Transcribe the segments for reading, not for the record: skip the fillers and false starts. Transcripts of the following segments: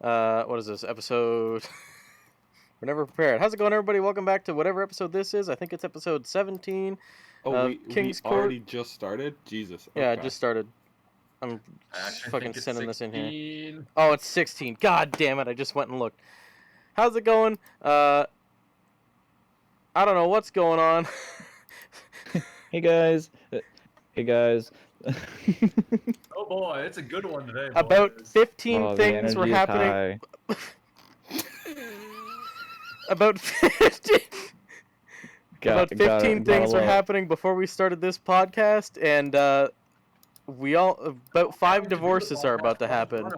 What is this episode? We're never prepared. How's it going, everybody? Welcome back to whatever episode this is. I think it's episode 17. Oh, King's we Court. already just started? Jesus. Yeah, I okay. just started. I'm fucking think it's sending this in here. 16. Oh, it's 16. God damn it! I just went and looked. How's it going? I don't know what's going on. Hey guys. Hey guys. Oh boy, it's a good one today. About boys. 15 Oh, the things were energy is happening. high. About 15. About 15 things were happening before we started this podcast, and about 5 divorces are about to happen.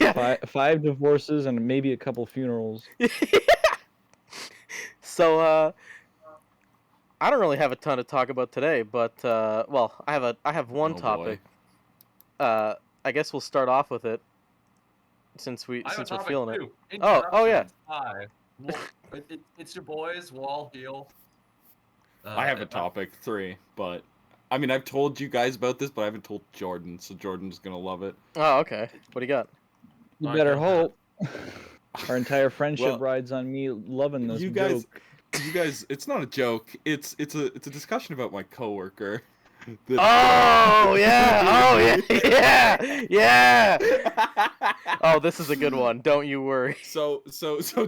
Yeah. Five divorces and maybe a couple funerals. So I don't really have a ton to talk about today, but well, I have one topic. I guess we'll start off with it since we're feeling it. Oh yeah. Hi. Well, it's your boys, Wall Heel. I have a topic 3, but I mean, I've told you guys about this, but I haven't told Jordan, so Jordan's gonna love it. Oh, okay. What do you got? You better hope. Our entire friendship Well, rides on me loving this you joke. guys, it's not a joke. It's a discussion about my coworker. Oh yeah! Oh yeah! Yeah! Oh, this is a good one. Don't you worry. So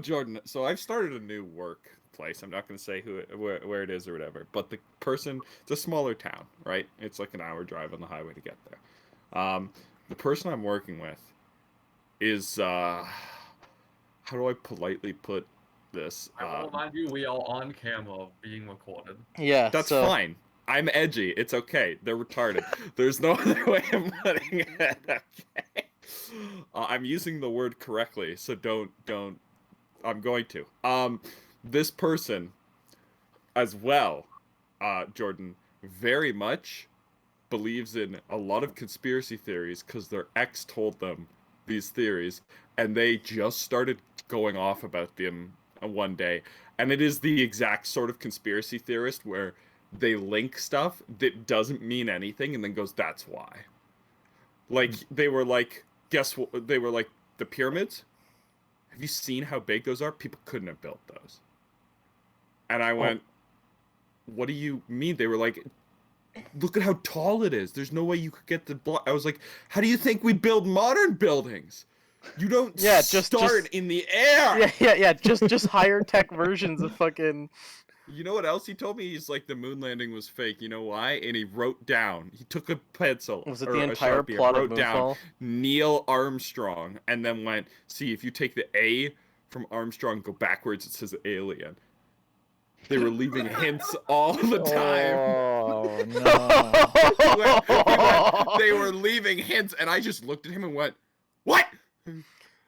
Jordan. So I've started a new workplace. I'm not going to say where it is or whatever. But the person, it's a smaller town, right? It's like an hour drive on the highway to get there. The person I'm working with is how do I politely put this? I will remind you, we are on camera being recorded. Yeah, That's fine. I'm edgy. It's okay. They're retarded. There's no other way of putting it. Okay. I'm using the word correctly, so don't. I'm going to. This person, as well, Jordan, very much believes in a lot of conspiracy theories because their ex told them these theories, and they just started going off about them one day. And it is the exact sort of conspiracy theorist where they link stuff that doesn't mean anything and then goes, that's why. Like, they were like, guess what? They were like, the pyramids? Have you seen how big those are? People couldn't have built those. And I went, what do you mean? They were like, look at how tall it is. There's no way you could get the block. I was like, how do you think we build modern buildings? You don't start in the air. Yeah. Just higher tech versions of fucking. You know what else he told me? He's like, the moon landing was fake. You know why? And he wrote down. He took a pencil. Was it the entire plot of Moonfall? Neil Armstrong, and then went, see, if you take the A from Armstrong, go backwards, it says alien. They were leaving hints all the time. Oh no! They were leaving hints, and I just looked at him and went, "What?"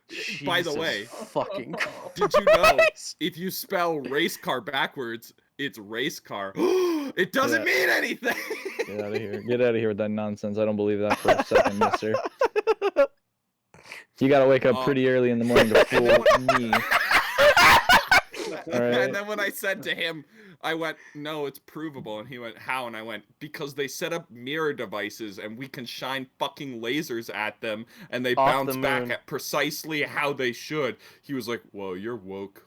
Jesus By the way, fucking did you know if you spell race car backwards, it's race car? It doesn't mean anything. Get out of here! Get out of here with that nonsense! I don't believe that for a second, mister. You gotta wake up pretty early in the morning to fool me. Right. And then when I said to him, I went, no, it's provable. And he went, how? And I went, because they set up mirror devices and we can shine fucking lasers at them and they bounce back at precisely how they should. He was like, whoa, you're woke.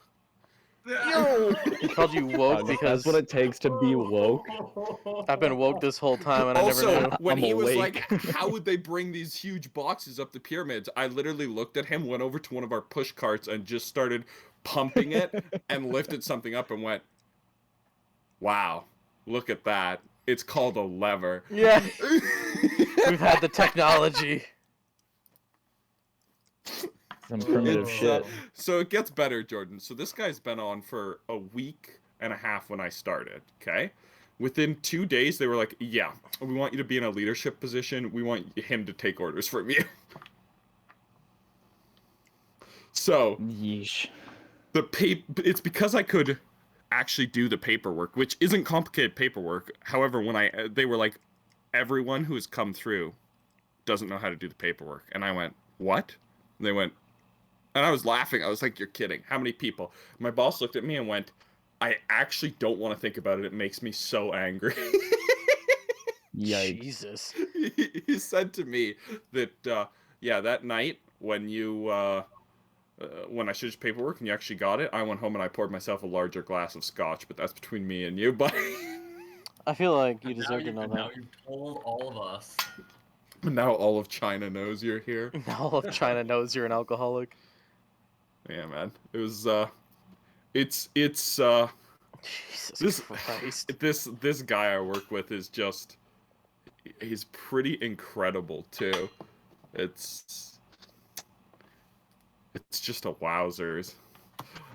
He called you woke because that's what it takes to be woke. I've been woke this whole time and also, I never knew. When I'm he was awake. like, how would they bring these huge boxes up the pyramids? I literally looked at him, went over to one of our push carts and just started pumping it and lifted something up and went, wow, look at that. It's called a lever. Yeah. We've had the technology. Some primitive shit. So it gets better, Jordan. So this guy's been on for a week and a half when I started, okay? Within 2 days, they were like, yeah, we want you to be in a leadership position. We want him to take orders from you. So, Yeesh. it's because I could actually do the paperwork, which isn't complicated paperwork. However, when they were like, everyone who has come through doesn't know how to do the paperwork. And I went, what? And they went, and I was laughing. I was like, you're kidding. How many people? My boss looked at me and went, I actually don't want to think about it. It makes me so angry. Yikes. Jesus. He said to me that, yeah, that night when when I showed you paperwork and you actually got it, I went home and I poured myself a larger glass of scotch, but that's between me and you, buddy. I feel like you And deserve to know now that. you've told all of us. Now all of China knows you're here. Now all of China knows you're an alcoholic. Yeah, man. It was it's Jesus this Christ. this guy I work with is just he's pretty incredible too. It's just a wowzers.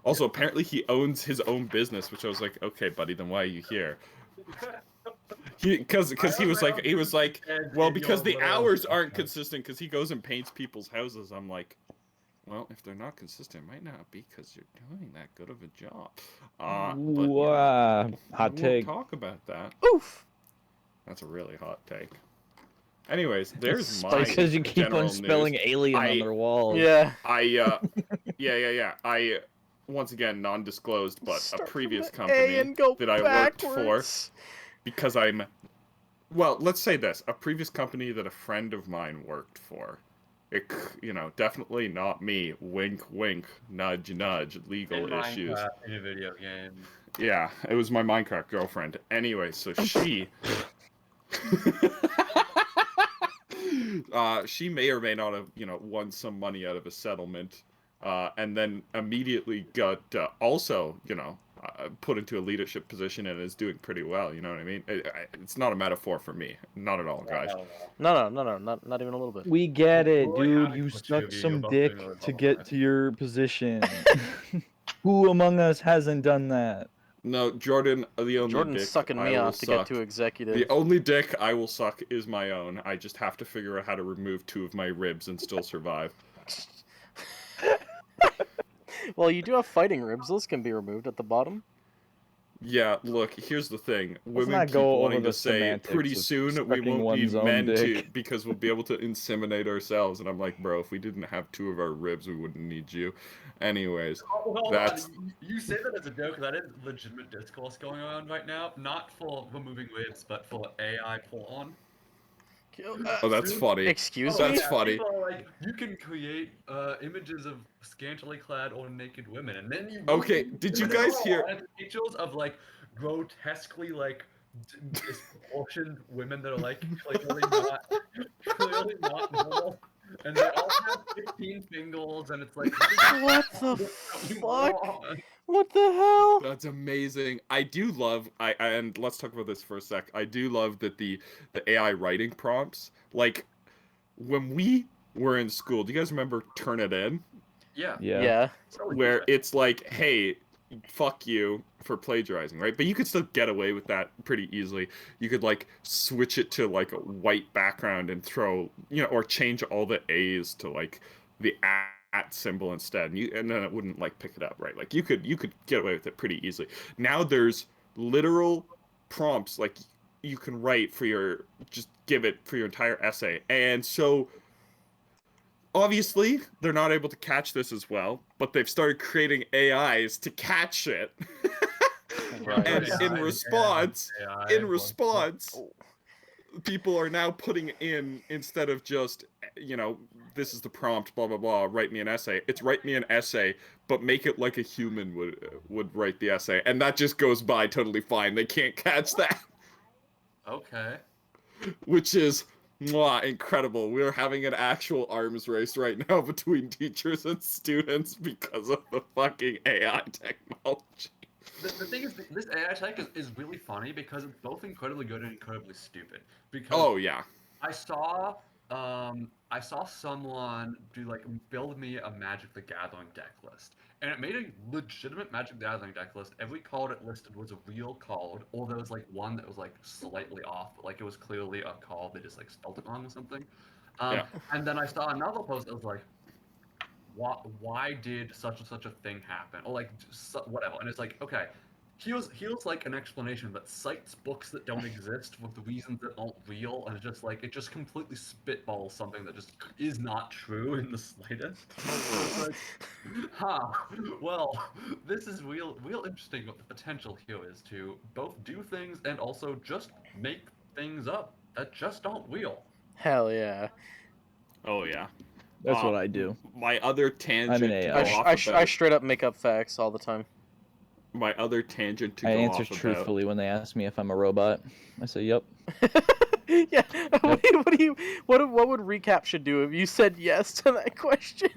Also, apparently he owns his own business, which I was like, okay, buddy, then why are you here? Because he was like, well, because the hours aren't consistent, because he goes and paints people's houses. I'm like, well, if they're not consistent, it might not be because you're doing that good of a job. But you know, Wow. I Hot won't take. talk about that. Oof. That's a really hot take. Anyways, there's It's my spicy. Because you keep general on spelling news. alien on their walls. Yeah. Yeah. I once again non-disclosed, but Start a from previous the company A and go that I worked for backwards. because I'm well, let's say this, a previous company that a friend of mine worked for. It, you know, definitely not me. Wink, wink, nudge, nudge. Legal In issues. Minecraft, in a video game. Yeah, it was my Minecraft girlfriend. Anyway, so she she may or may not have, you know, won some money out of a settlement, and then immediately got also, you know, put into a leadership position and is doing pretty well. You know what I mean? It's not a metaphor for me, not at all, guys. No, not even a little bit. We get it, Really dude. happy You for the two suck of you. some You're both dick doing really to well, get right? to your position. Who among us hasn't done that? No, Jordan, the only Jordan's dick sucking I me will off to suck. get to executive. The only dick I will suck is my own. I just have to figure out how to remove 2 of my ribs and still survive. Well, you do have fighting ribs. Those can be removed at the bottom. Yeah, look, here's the thing. Let's Women not keep go over wanting the to say semantics pretty of soon we sucking won't be one's own men to dick. because we'll be able to inseminate ourselves. And I'm like, bro, if we didn't have 2 of our ribs, we wouldn't need you. Anyways, Hold that's on. You say that as a joke. That is legitimate discourse going on right now. Not for removing ribs, but for AI pull-on. oh, that's funny. Excuse That's me? funny. People are like, you can create images of scantily clad or naked women, and then you Okay, did you guys hear? and pictures of like grotesquely like disproportioned women that are like clearly not normal, and they all have 15 fingers, and it's like What the fuck? What the hell? That's amazing. I do love and let's talk about this for a sec. I do love that the AI writing prompts, like when we were in school, do you guys remember Turnitin? Yeah. Yeah. Where it's like, hey, fuck you for plagiarizing, right? But you could still get away with that pretty easily. You could like switch it to like a white background and throw, you know, or change all the A's to like the at symbol instead, and then it wouldn't like pick it up, right? Like you could get away with it pretty easily. Now there's literal prompts like you can write for your, just give it for your entire essay, and so obviously they're not able to catch this as well, but they've started creating AIs to catch it. Right. And in response, Oh. people are now putting in, instead of just, you know, this is the prompt, blah blah blah, write me an essay. It's write me an essay, but make it like a human would write the essay, and that just goes by totally fine. They can't catch that, Okay. which is mwah, incredible. We're having an actual arms race right now between teachers and students because of the fucking AI technology. The thing is, this AI tech is really funny because it's both incredibly good and incredibly stupid. Because Oh yeah. I saw someone build me a Magic the Gathering deck list, and it made a legitimate Magic the Gathering deck list. Every card it listed was a real card, or there was like one that was like slightly off, but like it was clearly a card they just like spelled it wrong or something. Yeah. And then I saw another post that was like, why did such and such a thing happen, or like whatever, and it's like, okay, here's like an explanation that cites books that don't exist with the reasons that aren't real, and it just completely spitballs something that just is not true in the slightest. It's like, well, this is real interesting. What the potential here is to both do things and also just make things up that just aren't real. Hell yeah. Oh yeah. That's what I do. My other tangent an to AI. go off I about. straight up make up facts all the time. My other tangent to I go answer off about. truthfully when they ask me if I'm a robot. I say, "Yep." Yeah. What would recap should do if you said yes to that question?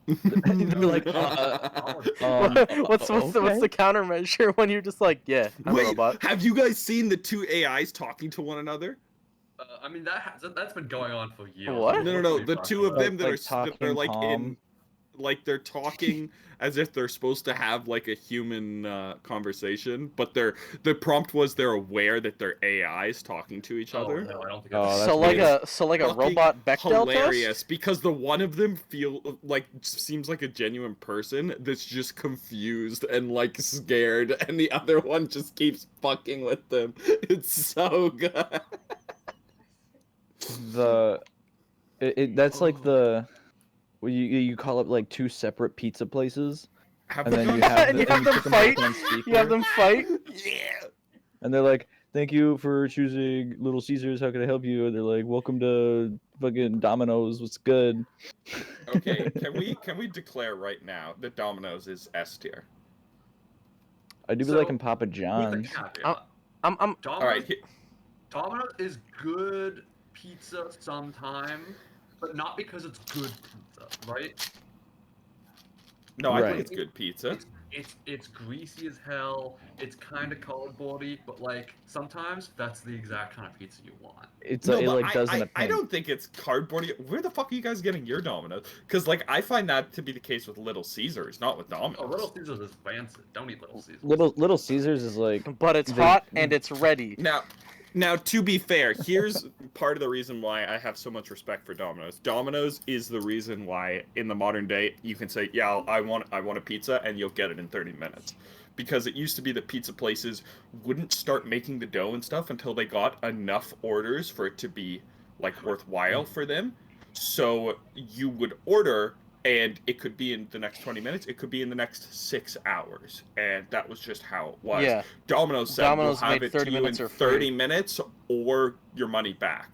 They're like, what's the okay. countermeasure when you're just like, yeah, I'm a Wait, robot. have you guys seen the two AIs talking to one another? I mean that's been going on for years. What? No. The two of them that Like are talking like Tom. in, like they're talking as if they're supposed to have like a human conversation, but the prompt was they're aware that they're AIs talking to each other. No, I don't think. Oh, So that's like a Fucking robot Bechdel hilarious test? because the one of them seems like a genuine person that's just confused and like scared, and the other one just keeps fucking with them. It's so good. that's like the you call it like two separate pizza places, Have and then we you gone- have And you them have them put them fight? both on You have speaker, them fight? Yeah. and they're like, "Thank you for choosing Little Caesars. How can I help you?" And they're like, "Welcome to fucking Domino's. What's good?" Okay, can we declare right now that Domino's is S tier? I do be So, liking Papa With a John's. caveat, I'm Domino's, All right. Domino's is good pizza sometimes, but not because it's good pizza, right? No, I Right. think it's good pizza. It's greasy as hell. It's kind of cardboardy, but like sometimes that's the exact kind of pizza you want. It's No, it but like doesn't I don't think it's cardboardy. Where the fuck are you guys getting your Domino's? Because like I find that to be the case with Little Caesars, not with Domino's. Oh, Little Caesars is fancy. Don't eat Little Caesars. Little Caesars is like but it's They- hot and it's ready. Now, to be fair, here's part of the reason why I have so much respect for Domino's. Domino's is the reason why, in the modern day, you can say, "Yeah, I want a pizza," and you'll get it in 30 minutes. Because it used to be that pizza places wouldn't start making the dough and stuff until they got enough orders for it to be like worthwhile for them. So you would order, and it could be in the next 20 minutes. It could be in the next 6 hours, and that was just how it was. Yeah. Domino's said Domino's we'll have made it to 30 you minutes in or free. 30 minutes or your money back.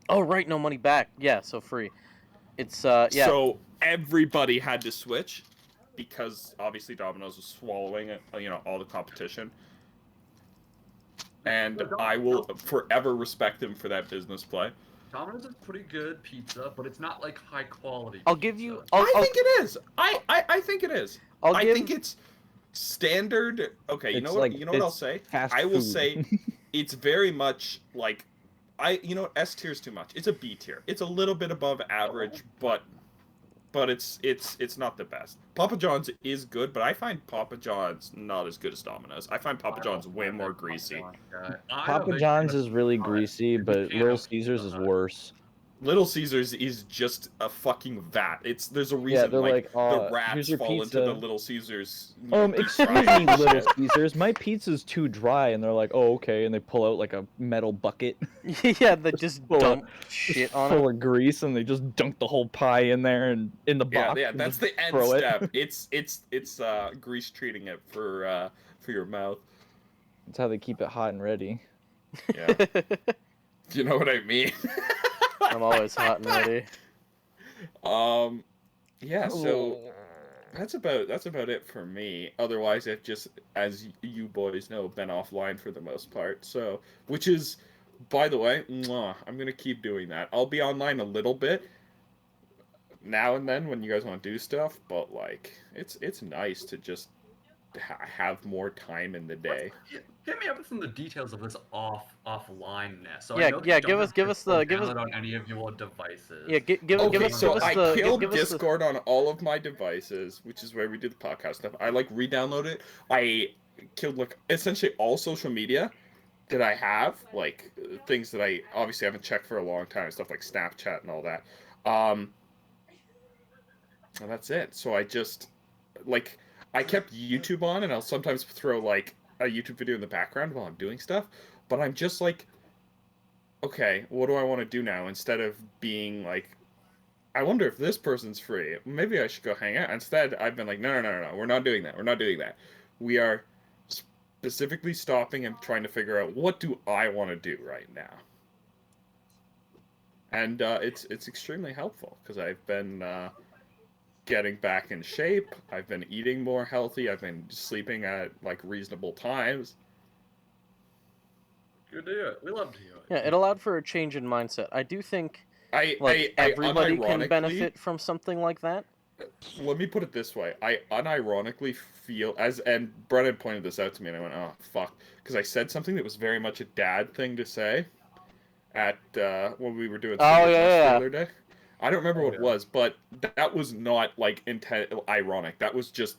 Oh right, no money back. Yeah, so free. It's yeah. So everybody had to switch because obviously Domino's was swallowing it, all the competition. And I will forever respect them for that business play. Domino's is pretty good pizza, but it's not like high quality. I'll give you. pizza. I think it is. I think it is. I give, think it's standard. Okay, you It's know what? like- You know what I'll it's say? fast I will food. say it's very much like S tier is too much. It's a B tier. It's a little bit above average, but it's not the best. Papa John's is good, but I find Papa John's not as good as Domino's. I find Papa John's way more greasy. Papa John's is really greasy, but Little Caesars is worse. Little Caesars is just a fucking vat. There's a reason they're like, the here's rats your fall into pizza. the Little Caesars. Excuse me, Little Caesars. My pizza's too dry, and they're like, "Oh, okay," and they pull out like a metal bucket yeah, they just full of- dump shit on full it. of grease, and they just dunk the whole pie in there and in the box. Yeah, and that's just the end throw it. step. It's grease treating it for your mouth. That's how they keep it hot and ready. Yeah. Do you know what I mean? I'm always hot and ready. Yeah, so that's about it for me. Otherwise, I've just, as you boys know, been offline for the most part. So, which is, by the way, I'm gonna keep doing that. I'll be online a little bit now and then when you guys want to do stuff, but like, it's nice to just have more time in the day. Hit me up with some of the details of this offlineness. So Yeah, I know yeah, you give don't us- have give us the- Discord give us- downloaded on any of your devices. Yeah, give Okay, us so give us I the killed give us the, Discord on all of my devices, which is where we do the podcast stuff. I like re-download it. I killed like essentially all social media that I have, like things that I obviously haven't checked for a long time, stuff like Snapchat and all that. And that's it. So I just like I kept YouTube on, and I'll sometimes throw like a YouTube video in the background while I'm doing stuff. But I'm just like, okay, what do I want to do now? Instead of being like, I wonder if this person's free. Maybe I should go hang out. Instead, I've been like, no. We're not doing that. We're not doing that. We are specifically stopping and trying to figure out what do I want to do right now. and it's extremely helpful because I've been getting back in shape. I've been eating more healthy. I've been sleeping at like reasonable times. Good to hear it. We love to hear it. Yeah, it allowed for a change in mindset. I do think I everybody can unironically- benefit from something like that. Let me put it this way. I unironically feel and Brennan pointed this out to me and I went, oh fuck, because I said something that was very much a dad thing to say at when we were doing Oh, yeah. the other day. I don't remember what it yeah. was, but that was not like ironic. That was just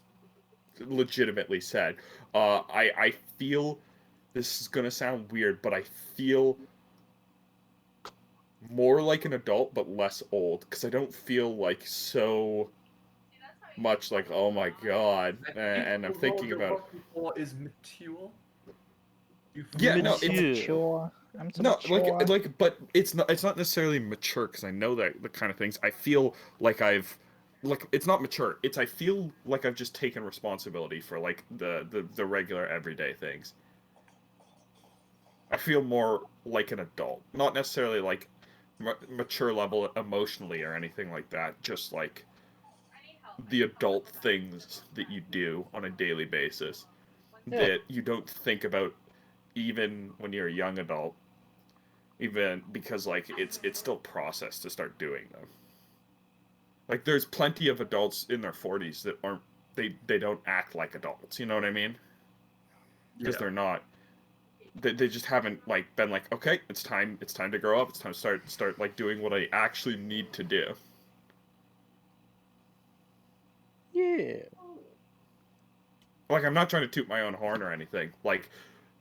legitimately said. I feel this is gonna sound weird, but I feel more like an adult but less old because I don't feel like so much like, oh my god, I think and I'm the thinking word about you're looking for is mature. Yeah, no, it's mature. I'm so no, mature. but it's not necessarily mature because I know that the kind of things I feel like it's not mature. It's I feel like I've just taken responsibility for like the regular everyday things. I feel more like an adult, not necessarily like mature level emotionally or anything like that. Just like the adult things that you do on a daily basis that you don't think about even when you're a young adult, even because like it's still processed to start doing them. Like there's plenty of adults in their 40s that aren't they don't act like adults, you know what I mean? Because they're not they just haven't like been like, okay, it's time to grow up, it's time to start like doing what I actually need to do. Yeah. Like I'm not trying to toot my own horn or anything. Like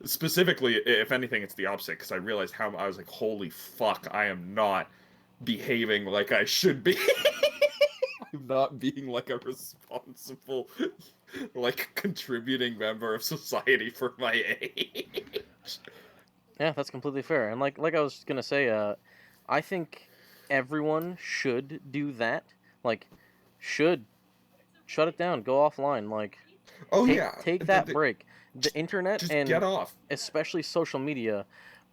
specifically, if anything, it's the opposite because I realized how I was like, holy fuck, I am not behaving like I should be. I'm not being like a responsible, like contributing member of society for my age. Yeah, that's completely fair. And like I was gonna say, I think everyone should do that. Like, should shut it down, go offline. Like, Oh take, yeah, take that break. The internet just and get off. especially social media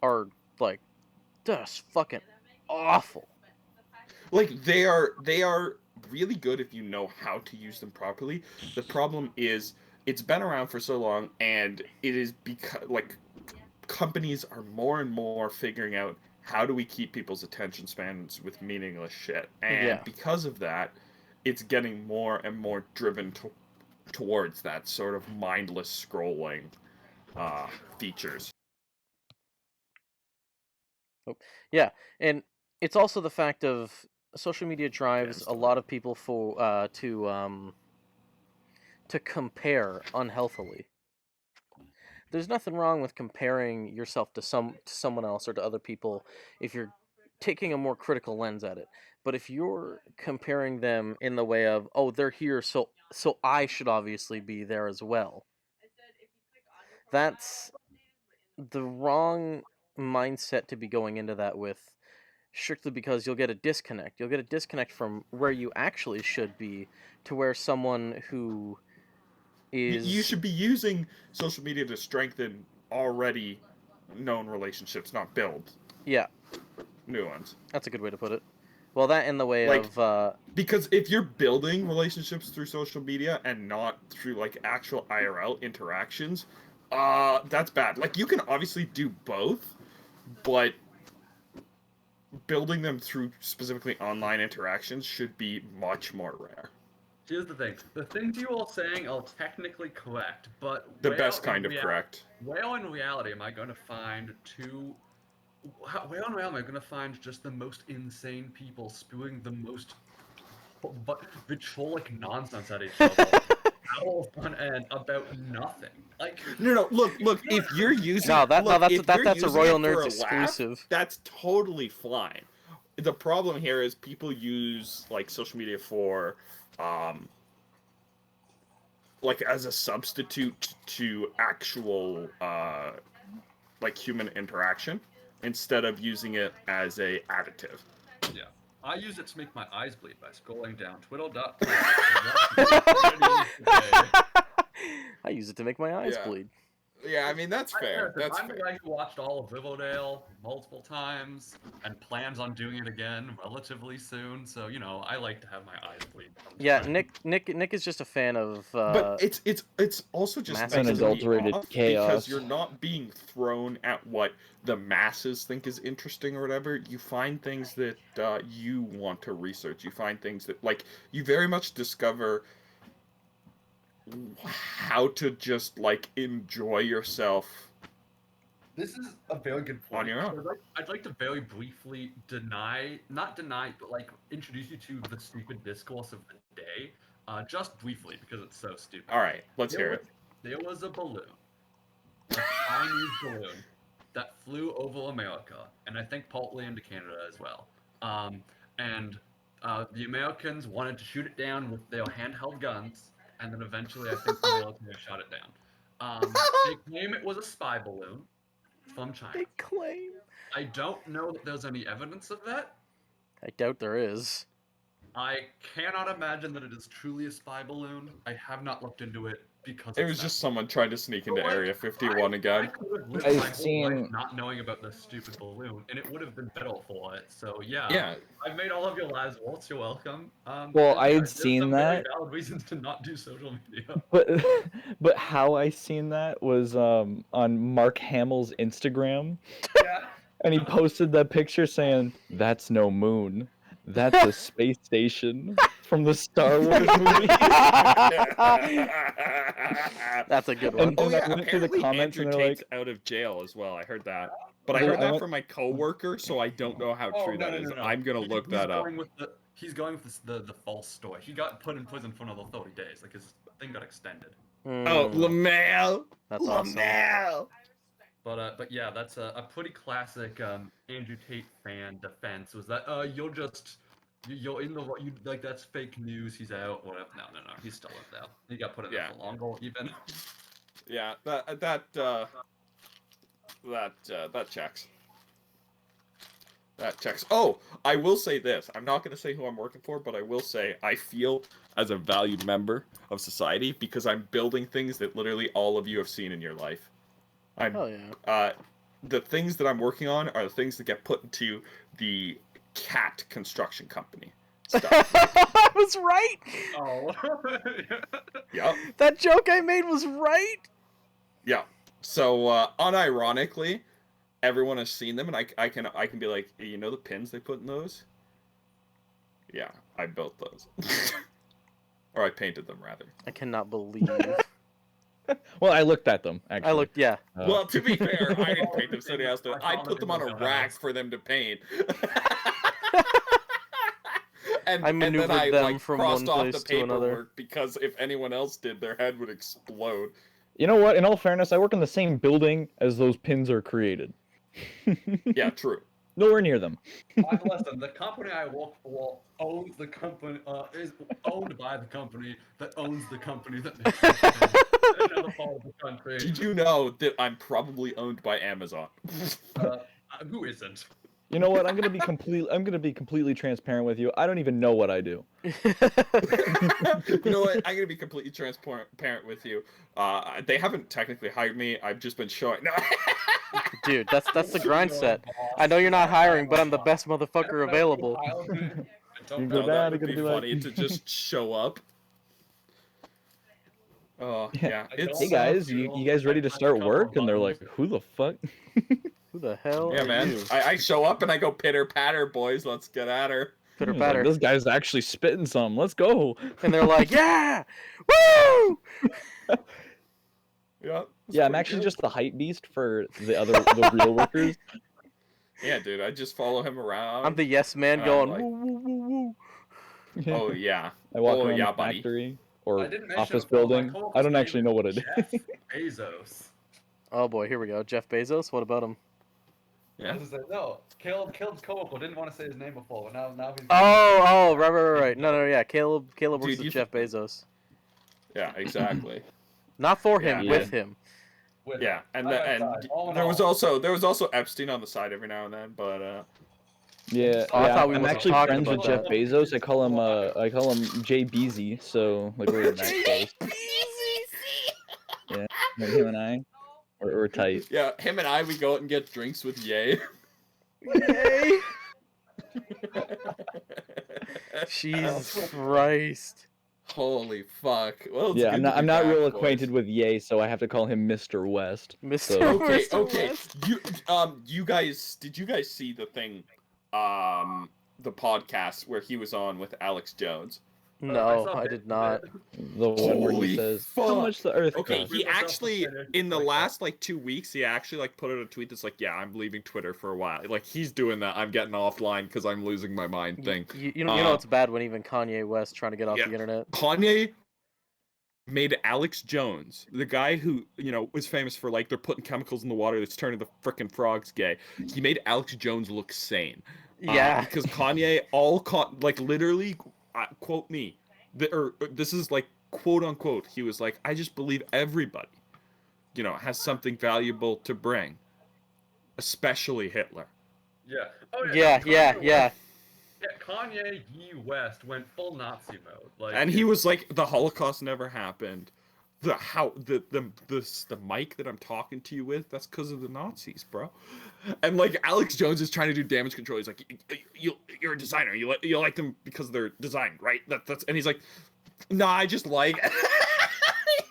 are like just fucking awful. Like they are really good if you know how to use them properly. The problem is it's been around for so long and it is because like companies are more and more figuring out how do we keep people's attention spans with meaningless shit. And Yeah. because of that, it's getting more and more driven towards that sort of mindless scrolling features. Yeah, and it's also the fact of social media drives a lot of people to compare unhealthily. There's nothing wrong with comparing yourself to someone else or to other people if you're taking a more critical lens at it. But if you're comparing them in the way of, oh, they're here, so I should obviously be there as well. That's the wrong mindset to be going into that with, strictly because you'll get a disconnect. You'll get a disconnect from where you actually should be to where someone who is... You should be using social media to strengthen already known relationships, not build new ones. That's a good way to put it. Well, that in the way of... Because if you're building relationships through social media and not through, like, actual IRL interactions, that's bad. Like, you can obviously do both, but building them through specifically online interactions should be much more rare. Here's the thing. The things you all saying are technically correct, but The best kind of correct. Where in reality am I going to find where in reality am I going to find just the most insane people spewing the most vitriolic nonsense at each other? All fun and about nothing. Like No, look. If you're using that's a Royal Nerds exclusive. That's totally fine. The problem here is people use like social media for, like as a substitute to actual like human interaction instead of using it as a additive. Yeah. I use it to make my eyes bleed by scrolling down twiddle.com. I use it to make my eyes bleed. Yeah, I mean that's fair. That's I'm the fair. guy who watched all of Riverdale multiple times and plans on doing it again relatively soon. So I like to have my eyes bleed. Yeah, sometimes. Nick is just a fan of. But it's also just Mass meant to be unadulterated off chaos. because you're not being thrown at what the masses think is interesting or whatever. You find things that you want to research. You find things that you very much discover how to just enjoy yourself. This is a very good point. On your own. I'd like to very briefly not deny, but introduce you to the stupid discourse of the day, just briefly because it's so stupid. All right, let's hear it. There was a balloon, a Chinese balloon, that flew over America, and I think partly into Canada as well. And the Americans wanted to shoot it down with their handheld guns, and then eventually I think the military shot it down. They claim it was a spy balloon from China. They claim. I don't know that there's any evidence of that. I doubt there is. I cannot imagine that it is truly a spy balloon. I have not looked into it because It was just someone trying to sneak into Area 51 again. I could have lived I've my whole life seen- not knowing about this stupid balloon, and it would have been better for it. So yeah, Yeah, I've made all of your lives worse. You're welcome. Well, I had there's seen some very that. valid reasons to not do social media. But how I seen that was on Mark Hamill's Instagram, Yeah. and he posted that picture saying, "That's no moon, that's a space station from the Star Wars movie." That's a good one. And- Oh yeah, I went through the apparently comments Andrew and they're Tate's out of jail as well. I heard that, but I Well, heard I that went- from my coworker, so I don't know how Oh, true no, that no, is. no, no. I'm gonna look that up. He's going with the false story. He got put in prison for another 30 days. Like his thing got extended. Oh, Mm, Lamel. that's awesome. Lamel. But yeah, that's a pretty classic Andrew Tate fan defense. Was that you're in the that's fake news. He's out. Whatever. No. He's still in there. He got put in there for longer even. Yeah, that checks. That checks. Oh, I will say this. I'm not going to say who I'm working for, but I will say I feel as a valued member of society because I'm building things that literally all of you have seen in your life. Hell yeah. The things that I'm working on are the things that get put into the cat construction company stuff. I was right. Oh. Yep. That joke I made was right. Yeah. So unironically, everyone has seen them, and I can be like, you know the pins they put in those? Yeah, I built those, or I painted them rather. I cannot believe. Well, I looked at them. Actually, I looked. Yeah. Well, to be fair, I didn't paint them. Somebody else did. I put them on a rack for them to paint. I maneuvered then I them from crossed one off place the to another. paperwork because if anyone else did, their head would explode. You know what? In all fairness, I work in the same building as those pins are created. Yeah, true. Nowhere near them. Listen, the company I work for owns the company, is owned by the company that owns the company that makes the company in another part of the country. Did you know that I'm probably owned by Amazon? Who isn't? You know what? I'm gonna be completely transparent with you. I don't even know what I do. You know what? I'm gonna be completely transparent with you. They haven't technically hired me. I've just been showing. No. Dude, that's the grind set. I know you're not hiring, but I'm the best motherfucker available. You go No, down, that you're would gonna be be like, funny to just show up. Oh yeah, it's hey guys, you guys ready to start work? And they're like, who the fuck? Who the hell yeah, are man. you? I show up and I go pitter patter, boys. Let's get at her. Pitter He's like, patter. this guy's actually spitting some. Let's go. And they're like, yeah! Woo! Yeah. that's Yeah, I'm pretty actually good. just the hype beast for the real workers. Yeah, dude. I just follow him around. I'm the yes man I'm going, like- woo, woo, woo, woo. Oh yeah. I walk Oh, around yeah, the buddy. factory I or didn't mention office it, but my building. coworker's I don't name actually know what it is. Jeff Bezos. Oh boy, here we go. Jeff Bezos, what about him? Yeah. No, Caleb's coworker didn't want to say his name before, but now he's. Oh, right. No, yeah. Caleb works Dude, with you Jeff Bezos. Yeah. Exactly. Not for him, Yeah. with him. With Yeah, and Side by side, all in there was all. also Epstein on the side every now and then, but Yeah, Oh, I yeah, thought we I'm wasn't actually talking friends with about Jeff Bezos. I call him Jay Beezy. So like we're that close. Yeah, like him and I, We're tight. Yeah, him and I, we go out and get drinks with Ye. Yay! Jesus Christ. Holy fuck. Well, it's Yeah, good I'm not to be real back, acquainted boys. with Ye, so I have to call him Mr. West. Mr. So- Okay, Mr. okay. West. You guys, did you guys see the thing, the podcast where he was on with Alex Jones? No, saw I it. did not. The one where Holy he says, fuck. "How much the Earth Okay, costs?" he Myself actually on Twitter, in the like that. last like 2 weeks, he actually like put out a tweet that's like, "Yeah, I'm leaving Twitter for a while." Like he's doing that. I'm getting offline because I'm losing my mind thing. You know it's bad when even Kanye West trying to get off yeah. the internet. Kanye made Alex Jones, the guy who was famous for like they're putting chemicals in the water that's turning the frickin' frogs gay. He made Alex Jones look sane. Yeah. Because Kanye like literally quote me, this is like quote unquote. He was like, I just believe everybody, has something valuable to bring, especially Hitler. Yeah. Oh, Yeah, yeah, Kanye yeah. West- yeah, Kanye Ye West went full Nazi mode. Like, And he was like, the Holocaust never happened. The mic that I'm talking to you with, that's because of the Nazis, bro. And like Alex Jones is trying to do damage control. He's like, you're a designer. You like them because they're designed, right? And he's like, nah, I just like. He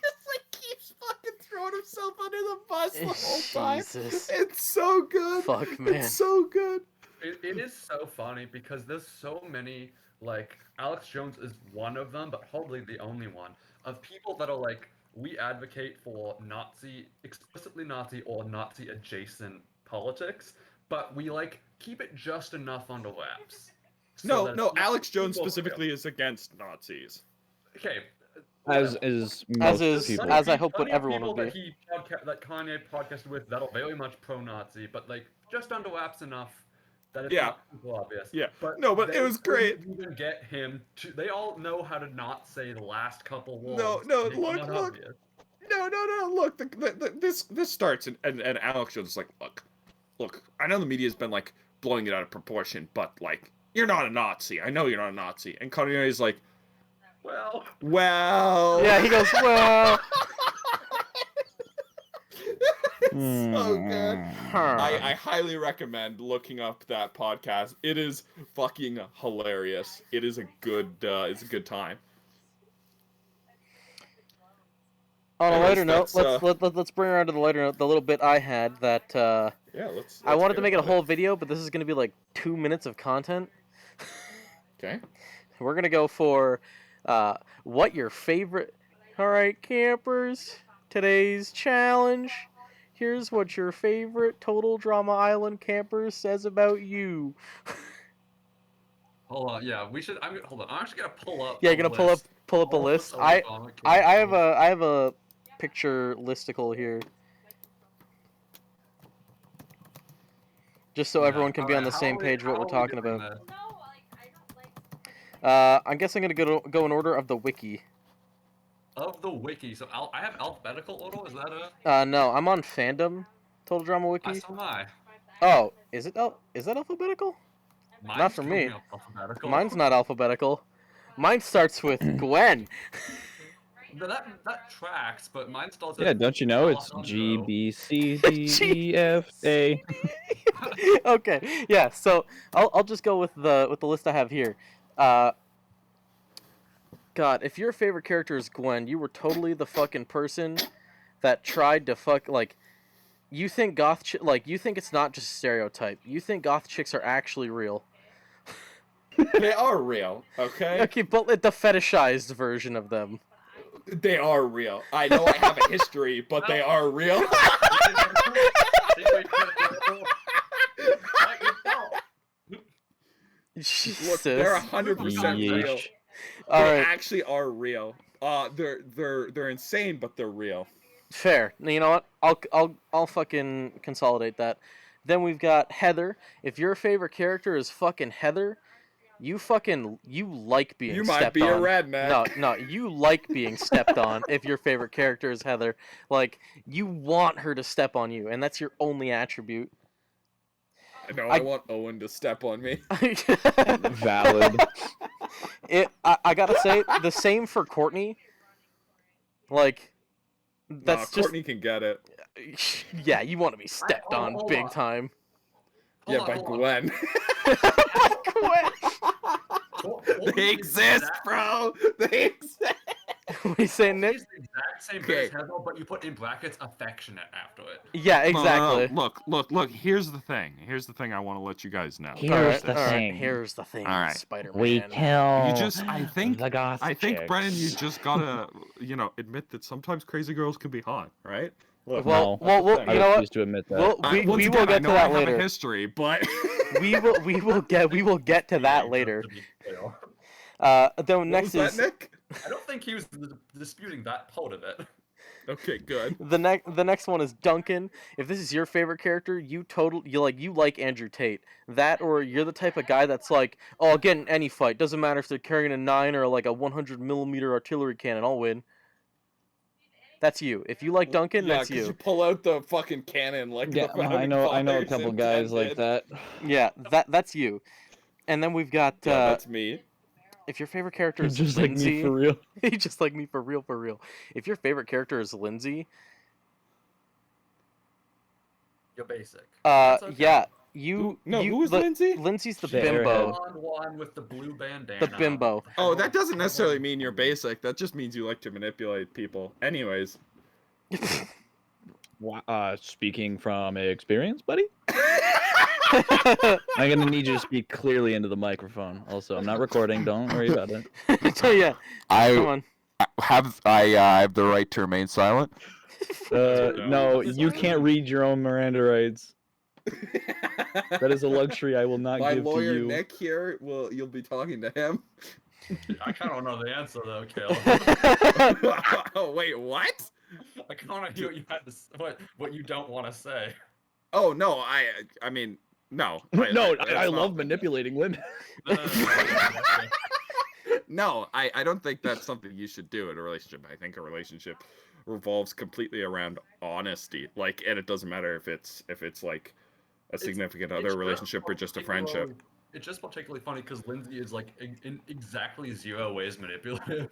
just like keeps fucking throwing himself under the bus the whole time. Jesus. It's so good. Fuck, man. It's so good. It is so funny because there's so many, like, Alex Jones is one of them, but hardly the only one, of people that are like, we advocate for explicitly Nazi or Nazi adjacent politics, but we like keep it just enough under wraps. so that No, it's not- Alex Jones people- specifically is against Nazis. Okay. As whatever. is most people. as I hope Plenty what of everyone people would be. that Kanye podcasted with that are very much pro-Nazi, but like just under wraps enough that it's Yeah. not super obvious. Yeah. But No, but it they was great. couldn't even get him to. They all know how to not say the last couple words. No, It's look. not obvious. No. Look, this starts and Alex Jones is like, look. I know the media's been like blowing it out of proportion, but like, you're not a Nazi. I know you're not a Nazi. And Kanye is like, Well, Yeah, he goes, well. It's so good. Huh. I highly recommend looking up that podcast. It is fucking hilarious. It is it's a good time. On a Anyways, lighter note, that's, let's bring around to the lighter note. The little bit I had that Yeah, let's I wanted to get make it a into whole video, but this is gonna be like 2 minutes of content. Okay. We're gonna go for what your favorite. All right, campers. Today's challenge. Here's what your favorite Total Drama Island camper says about you. hold on. Yeah, we should. Hold on. I'm actually gonna pull up. Yeah, the you're gonna pull up a all of the list. Total I Drama I have a picture listicle here, just so Yeah, everyone can be on alright, the how same are we- page what how we're are we talking doing about. this? No, like, I don't like. I guess I'm gonna go in order of the wiki. Of the wiki, so I have alphabetical order. Is that a? No, I'm on Fandom Total Drama I Wiki. saw mine. Oh, is it? Is that alphabetical? Mine's for coming me. up alphabetical. Mine's not alphabetical. Mine starts with Gwen. That tracks, but mine still says. Yeah, don't you know it's Alejandro. G B C D E F A? Okay, yeah. So I'll just go with the list I have here. God, if your favorite character is Gwen, you were totally the fucking person that tried to fuck like. You think you think it's not just a stereotype. You think goth chicks are actually real. They are real, okay? Okay, but the fetishized version of them. They are real. I know I have a history, but they are real. Jesus. Look, they're 100% real. Yeesh. All They right, actually are real. They're insane, but they're real. fair. You know what? I'll fucking consolidate that. Then we've got Heather. If your favorite character is fucking Heather, you like being You stepped might be on. a redneck. No, you like being stepped on if your favorite character is Heather. Like, you want her to step on you, and that's your only attribute. No, I- I want Owen to step on me. Valid. I gotta say, the same for Courtney. Like, That's just Courtney can get it. yeah. You want to be stepped on hold big on. time. Hold Yeah, on, by hold on. Gwen. Courtney's They the exist, exact- bro. They exist. What are you saying, Nick? Courtney's the exact same Okay. bit as Heather, but you put in brackets affectionate after it. Yeah, exactly. No. Look. Here's the thing. Here's the thing I want to let you guys know. Here's the all right. thing. Here's the thing. All right. Spider-Man. We kill You just, I think, the goth Brennan, you chicks. just gotta, admit that sometimes crazy girls can be hot, right? Look, Well, No, well, thing. I you know what? refuse to admit that. Well, we Once will again, I get know to I that have a later. history, but we will get to that later. To be clear. Then what next was is that, Nick? I don't think he was disputing that part of it. Okay, good. the next one is Duncan. If this is your favorite character, you like Andrew Tate. That, or you're the type of guy that's like, oh, I'll get in any fight. Doesn't matter if they're carrying a 9 or like a 100mm artillery cannon. I'll win. That's you. If you like Duncan, Yeah, that's 'cause you. you pull out the fucking cannon like Yeah, the I know a founding couple fathers guys like intended. that. Yeah, that's you. And then we've got Yeah, that's me. if your favorite character is Just like Lindsay, me for real. just like me for real. If your favorite character is Lindsay, You're basic. That's okay. yeah, who was Lindsay? Lindsay's the The bimbo. Blonde one with the blue bandana. The bimbo. Oh, that doesn't necessarily mean you're basic. That just means you like to manipulate people. Anyways. Speaking from experience, buddy. I'm gonna need you to speak clearly into the microphone. Also, I'm not recording. Don't worry about it. Yeah, come on. I have the right to remain silent. No, you can't read your own Miranda rights. That is a luxury I will not My give to lawyer you. Nick here you'll be talking to him. I kind of know the answer though, Caleb. Oh wait, what? I kind of hear what you had to what you don't want to say. Oh no, I mean no. No, that's I not- love manipulating women. No. No, I don't think that's something you should do in a relationship. I think a relationship revolves completely around honesty. Like, and it doesn't matter if it's like a significant It's other just relationship or just a friendship. It's just particularly funny because Lindsay is like in exactly 0 ways manipulative.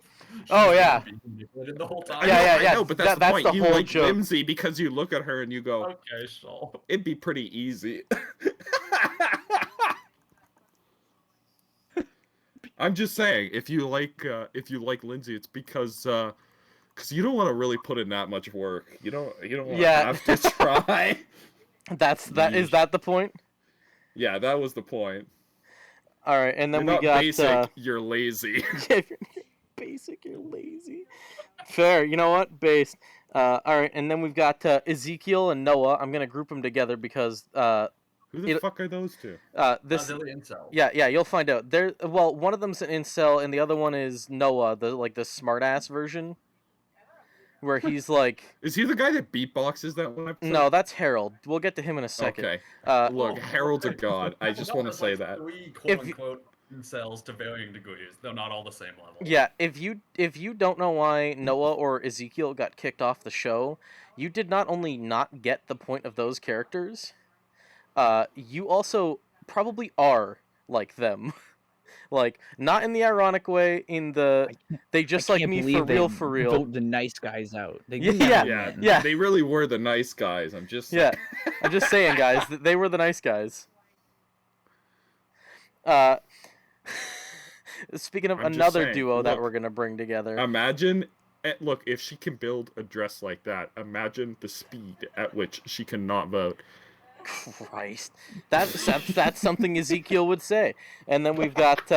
Oh, She's yeah. being manipulated the whole I time. Yeah, know, yeah, I know, but that's the that's point. the You whole like joke. Lindsay because you look at her and you go, Okay, sure. it'd be pretty easy. I'm just saying, if you like Lindsay, it's because you don't want to really put in that much work. You don't want to Yeah. have to try. Is that the point? Yeah, that was the point. All right, and then You're not we got basic, you're lazy. yeah, if you're basic, you're lazy. Fair. You know what? Based. All right, and then we've got Ezekiel and Noah. I'm gonna group them together because Who the fuck are those two? this. They're the incel. Yeah, you'll find out. Well, one of them's an incel, and the other one is Noah, the smartass version, where he's like, Is he the guy that beatboxes that one episode? no, that's Harold. We'll get to him in a second. Okay. Oh, Look, Harold's a god. I just want to say that. 3 If quote you- unquote incels to varying degrees. They're not all the same level. Yeah, if you don't know why Noah or Ezekiel got kicked off the show, you did not only not get the point of those characters, you also probably are like them. Like, not in the ironic way, in the they just I like can't me believe for real. Vote the nice guys out. They Yeah, never Yeah, win. Yeah. They really were the nice guys. I'm just Yeah, I'm just saying, guys, they were the nice guys. Speaking of I'm just another saying, duo that look, we're gonna bring together. Imagine, look, if she can build a dress like that, imagine the speed at which she cannot vote. Christ, that's something Ezekiel would say. And then we've got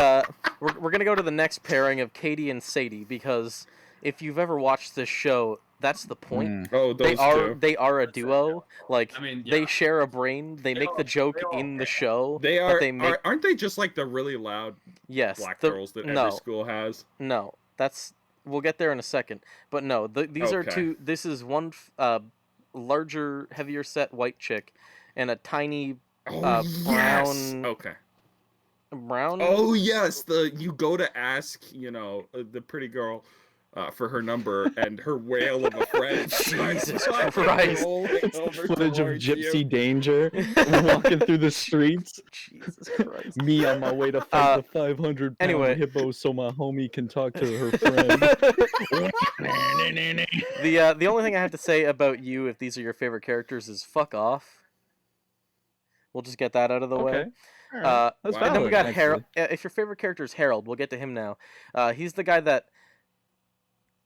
we're gonna go to the next pairing of Katie and Sadie, because if you've ever watched this show, that's the point. Mm. Oh, those two. They are a That's it, duo. Like, I mean, they yeah. share a brain. They make the joke in the show. They but are. they make Aren't they just like the really loud yes black the- girls that no every school has? no that's we'll get there in a second. But no, these are Okay. two. This is one larger, heavier set white chick, and a tiny Oh yes. brown- Okay. brown. Oh yes. You go to ask, the pretty girl, for her number, and her whale of a friend starts Jesus fucking Christ. rolling It's over footage of towards Gypsy you. Danger walking through the streets. Jesus Christ. Me on my way to fight Uh, the 500-pound anyway. hippo so my homie can talk to her friend. The only thing I have to say about you, if these are your favorite characters, is fuck off. We'll just get that out of the way. Okay. That's Wow. And then we valid, got actually. Harold. If your favorite character is Harold, we'll get to him now. He's the guy that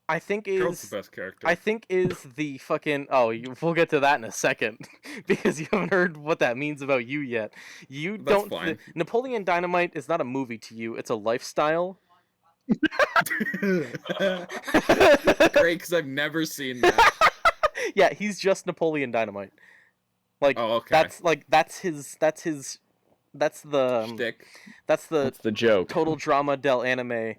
I think Harold's is the best character. I think is the fucking. Oh, we'll get to that in a second because you haven't heard what that means about you yet. You That's don't. fine. Napoleon Dynamite is not a movie to you; it's a lifestyle. Great, because I've never seen that. Yeah, he's just Napoleon Dynamite. Like Oh, okay. that's his that's the Shtick. that's the That's the joke. total drama del anime.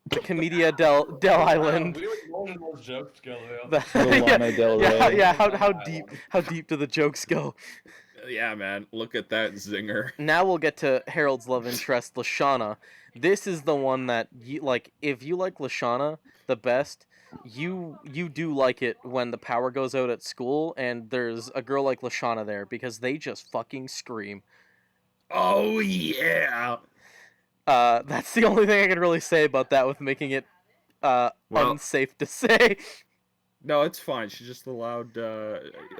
The Commedia del Island. We were rolling those jokes together. The- The Lana Del yeah, Rey. yeah. How deep do the jokes go? Yeah, man. Look at that zinger. Now we'll get to Harold's love interest, Lashana. This is the one that you like. If you like Lashana the best, you do like it when the power goes out at school and there's a girl like Lashana there because they just fucking scream. Oh, yeah. That's the only thing I can really say about that with making it Well- unsafe to say. No, it's fine. She just allowed.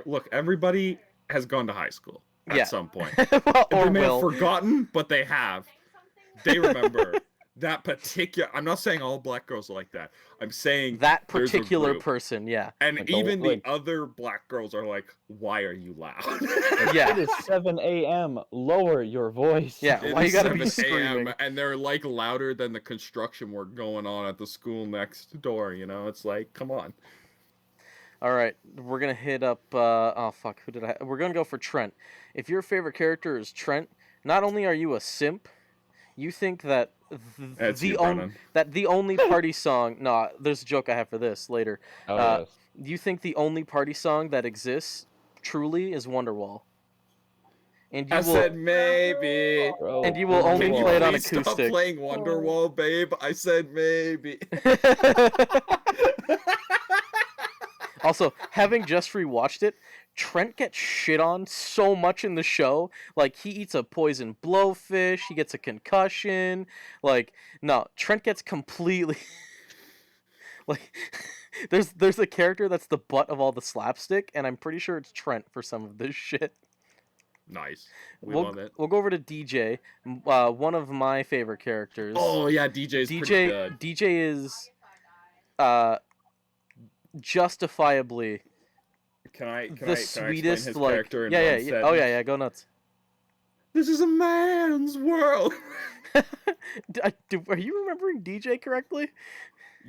Look, everybody has gone to high school at Yeah. some point. Well, or They may have will. forgotten, but they have. They remember that particular. I'm not saying all black girls are like that. I'm saying That there's a particular group. person, yeah. And Like, even like- the other black girls are like, "Why are you loud?" Yeah. It is 7 a.m. Lower your voice. Yeah. It Why you is gotta be 7 a.m., screaming? and they're like louder than the construction work going on at the school next door. You know, it's like, come on. All right, we're gonna hit up. Oh fuck, who did I? We're gonna go for Trent. If your favorite character is Trent, not only are you a simp, you think that That's the you, only Brennan. that the only party song. No, there's a joke I have for this later. Oh, Uh, yes. You think the only party song that exists truly is Wonderwall, and you I will. said maybe. Bro, and you will only Can you play it on please stop acoustic. playing Wonderwall, babe? I said maybe. Also, having just rewatched it, Trent gets shit on so much in the show. Like, he eats a poison blowfish, he gets a concussion. Like, no, Trent gets completely... like, there's a character that's the butt of all the slapstick, and I'm pretty sure it's Trent for some of this shit. Nice. We We'll, love it. we'll go over to DJ, one of my favorite characters. Oh yeah, DJ's pretty good. DJ is justifiably Can I the explain sweetest, his like, character in yeah, one yeah, yeah. Oh yeah, sentence? yeah. Go nuts. This is a man's world. Are you remembering DJ correctly?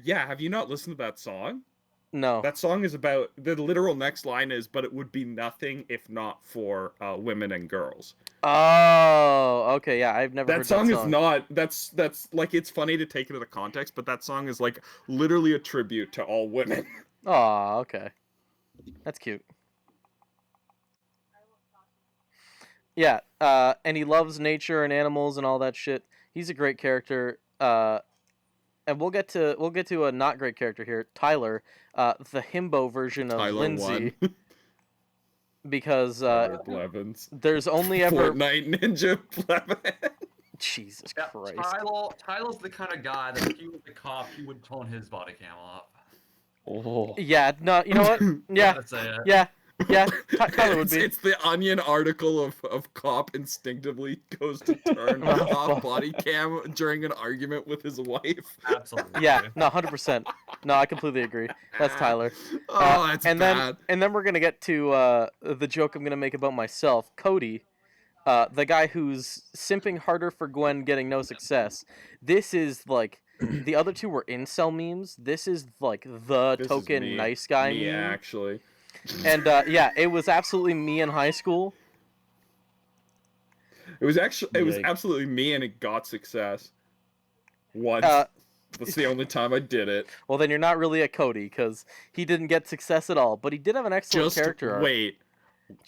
Yeah, have you not listened to that song? No. That song is about, the literal next line is, but it would be nothing if not for women and girls. Oh, okay. Yeah, I've never That heard song that is not, that's like, it's funny to take it into the context, but that song is like literally a tribute to all women. Oh, okay. That's cute. Yeah, and he loves nature and animals and all that shit. He's a great character. And we'll get to a not great character here, Tyler, the himbo version of Tyler Lindsay, won. because Tyler Blevins. there's only ever Fortnite Ninja Blevins. Jesus Yeah, Christ. Tyler's the kind of guy that if he was the cop, he would tone his body cam up. Oh. Yeah, no, you know what? Yeah, That's it. yeah. Tyler would be. It's the Onion article of cop instinctively goes to turn Oh, off fuck. body cam during an argument with his wife. Absolutely. Yeah, no, 100%. No, I completely agree. That's Tyler. Oh, that's and bad. then we're gonna get to the joke I'm gonna make about myself, Cody, the guy who's simping harder for Gwen, getting no success. This is like the other two were incel memes. This is like the This is token me. nice guy Me, meme. actually. And yeah, it was absolutely me in high school. It was Yikes. absolutely me, and it got success. Once. Uh, That's the only time I did it. Well, then you're not really a Cody because he didn't get success at all, but he did have an excellent Just character arc. wait.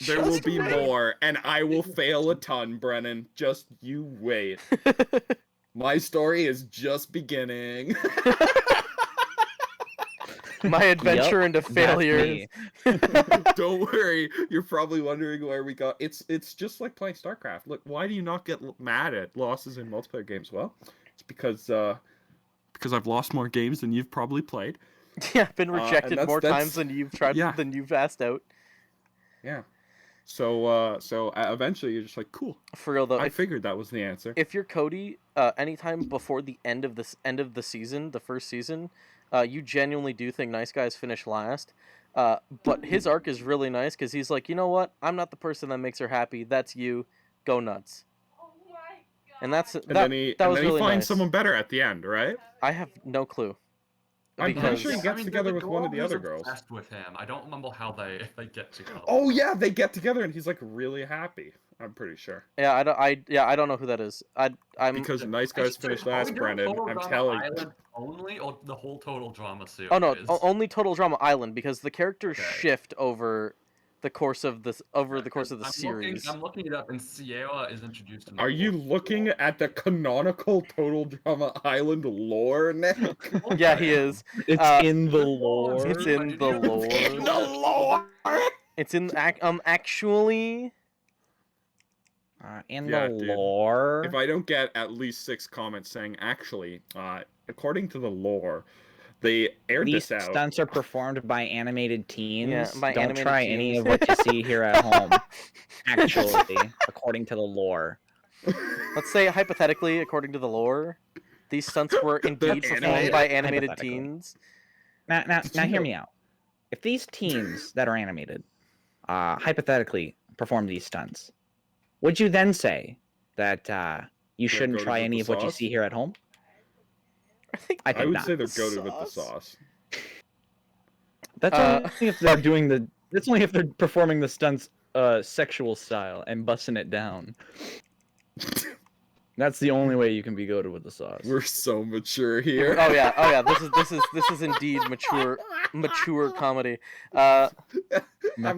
There will Just be wait. more, and I will fail a ton, Brennan. Just you wait. My story is just beginning. My adventure into that's failure. me. Don't worry, you're probably wondering where we got. It's just like playing StarCraft. Look, why do you not get mad at losses in multiplayer games? Well, it's because I've lost more games than you've probably played. Yeah, been and rejected that's- more that's- times than you've tried Yeah. than you've asked out. yeah. So eventually you're just like, cool. For real though, I figured that was the answer. if you're Cody, anytime before the end of the season, the first season, you genuinely do think Nice Guys finish last. But his arc is really nice because he's like, you know what? I'm not the person that makes her happy. That's you. Go nuts. Oh my god. And that's And that. then he that was and then really he finds nice. someone better at the end, right? I have no clue. I'm pretty Because sure he Yeah, gets there's together a with one of girl the who's other girls. obsessed with him. I don't remember how they get together. Oh yeah, they get together and he's like really happy. I'm pretty sure. Yeah, I don't know who that is. I'm Because Nice Guys finished last, Brendan. I'm telling. Island only, or the whole Total Drama series? Oh no, only Total Drama Island because the characters Okay. shift over the course of the series. I'm looking it up, and Sierra is introduced in the Are you fourth looking at the canonical Total Drama Island lore, Nick? Yeah, he is. It's in the lore. It's in the lore. In the lore. It's in actually. In Yeah, the dude. lore. If I don't get at least 6 comments saying actually, according to the lore, they aired These this out. stunts are performed by animated teens. Yeah, by Don't animated try teens. any of what you see here at home. Actually, according to the lore. Let's say hypothetically, according to the lore, these stunts were indeed performed animated. by animated Hypothetically. teens. Now, hear me out. If these teens that are animated, hypothetically perform these stunts, would you then say that you shouldn't goated try with any the of what you sauce? see here at home? I think I I think would not. say they're goaded with the Sauce. sauce. That's Uh, only if they're doing the. That's only if they're performing the stunts sexual style and busting it down. That's the only way you can be goated with the sauce. We're so mature here. Oh yeah. This is indeed mature comedy. I'm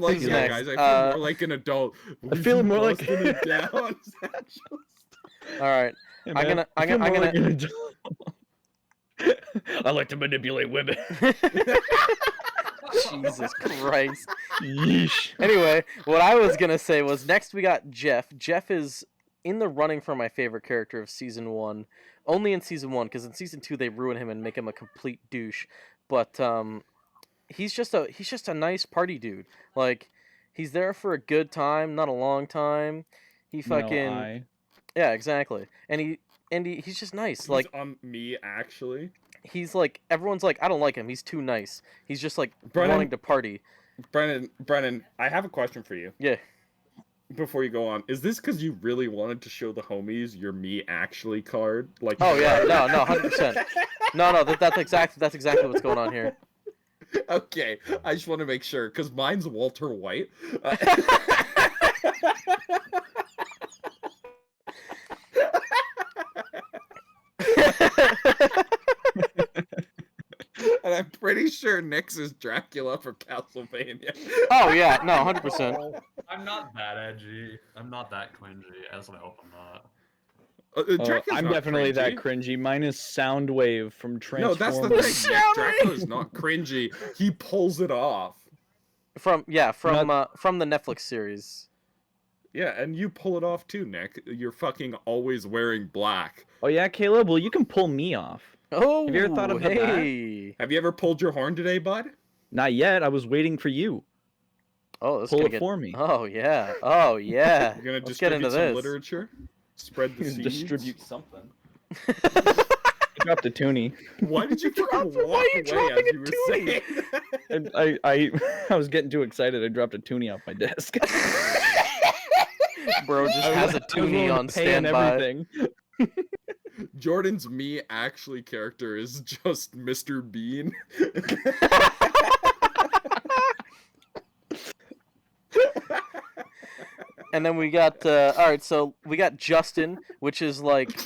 like, Who's yeah, next? guys, I feel more like an adult. I feel more like- Busting it down. All right. Hey, I'm man, gonna- I I'm feel gonna- more like an adult. I like to manipulate women. Jesus Christ. Yeesh. Anyway, what I was gonna say was next we got Jeff. Jeff is in the running for my favorite character of season 1. Only in season 1, because in season 2 they ruin him and make him a complete douche. But he's just a nice party dude. Like he's there for a good time, not a long time. He fucking yeah, exactly. And he's just nice. He's Like on me actually. he's like everyone's like I don't like him. He's too nice. He's just like Brennan- wanting to party. Brennan, I have a question for you. Yeah. Before you go on, is this because you really wanted to show the homies your me actually card? Like, Oh yeah, no, 100%. No, that's exactly what's going on here. Okay, I just want to make sure because mine's Walter White. And I'm pretty sure Nick's is Dracula from Castlevania. Oh yeah, no, 100%. I'm not that edgy. I'm not that cringy. As I hope I'm not. Dracula's I'm not definitely that cringy. cringy. Mine is Soundwave from No, Transformers. that's the thing. Nick, Dracula's not cringy. He pulls it off. From the Netflix series. Yeah, and you pull it off too, Nick. You're fucking always wearing black. Oh yeah, Caleb. Well, you can pull me off. Oh, Have you ever thought about that? hey. Have you ever pulled your horn today, bud? Not yet. I was waiting for you. Oh, this is Pull gonna it get... for me. Oh yeah. Oh yeah. You're gonna Let's get distribute into some this. literature? Spread the You seeds? distribute something. I dropped a toonie. Why did you fucking Why walk are you away dropping as a you were toonie? saying that? I was getting too excited. I dropped a toonie off my desk. Bro just has a toonie on standby. Everything. Jordan's me actually character is just Mr. Bean. And then we got all right, so we got Justin, which is like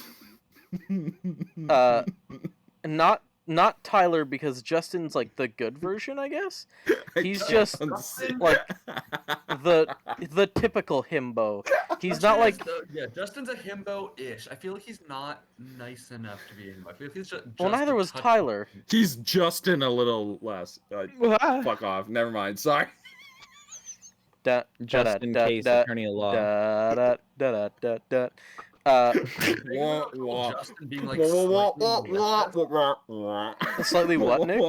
not not Tyler because Justin's like the good version, I guess. He's just like the typical himbo. He's not like Justin's a himbo-ish. I feel like he's not nice enough to be a himbo. I feel like he's just well, neither a was touch- Tyler. He's Justin a little less. Fuck off. Never mind. Sorry. Da, Just in da, case, da, attorney at law. da, da, da, da, da. Wah, wah. Justin being like Slightly what, Nick?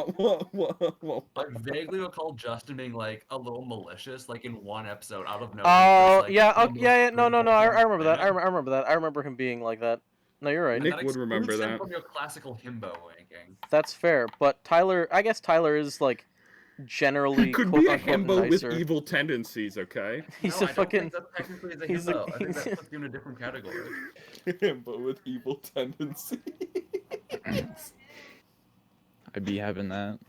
like vaguely recall Justin being like a little malicious, like in one episode out of nowhere. Oh, just, like, yeah, almost yeah, no, doing I something remember that. I like remember that. I remember him being like that. No, you're right. And Nick that would remember excludes him that. from your classical himbo ranking. That's fair, but Tyler, I guess Tyler is like generally He could quote be a unquote himbo with nicer. evil tendencies, okay? He's No, a I don't fucking. think that technically is a he's a- himbo. I think he's- that puts you in a different category. Himbo with evil tendencies. I'd be having that.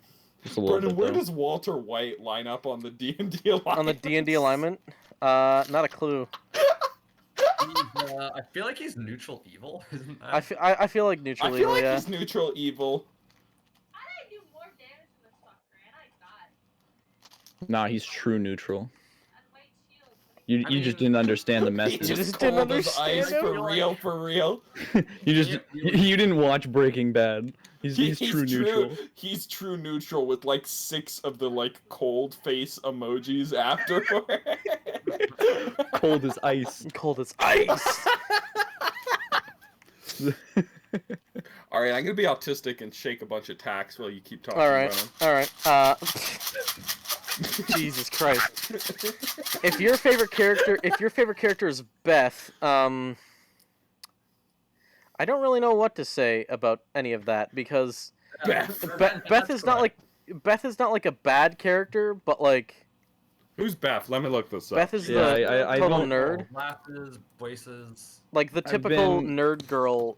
Just a little Brendan, bit, where though. does Walter White line up on the D&D alignment? On the D&D alignment? Not a clue. I feel like he's neutral evil, isn't that? I feel like I neutral feel evil, like yeah. he's neutral evil. How did I do more damage to this fucker? And I got Nah, he's true neutral. a white shield. You just mean- didn't understand the He message. just didn't cold as understand ice him. for real, for real. You just You- you didn't watch Breaking Bad. He's true neutral. He's true neutral with like 6 of the like cold face emojis afterward. Cold as ice. Cold as ice. All right, I'm gonna be autistic and shake a bunch of tacks while you keep talking. All right, Brennan. all right. Jesus Christ. If your favorite character is Beth, I don't really know what to say about any of that because Beth. Beth is not like a bad character, but like Who's Beth? Let me look this up. Beth is Yeah, the I total don't- nerd, Glasses, braces. like the I've typical been- nerd girl.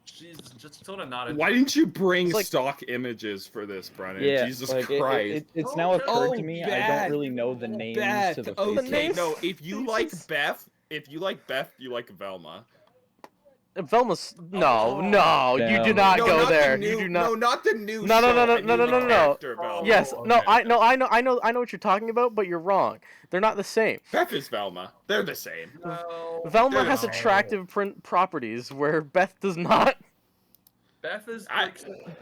She's just sort of not. Why didn't you bring It's like- stock images for this, Brennan? Yeah, Jesus like, Christ. it's now occurred Oh, to me. I Beth. don't really know the names Beth. to the Okay, faces. names? no. If you like Beth, you like Velma. Velma's no, Oh, you do damn. not No, go not the there. new- You do not. No, not the new. No, no, show. no, no, I mean no, the no, no. character Velma. Yes, Oh, no, okay. I know what you're talking about, but you're wrong. They're not the same. Beth is Velma. They're the same. No. Velma They're has not. attractive properties where Beth does not. Beth is.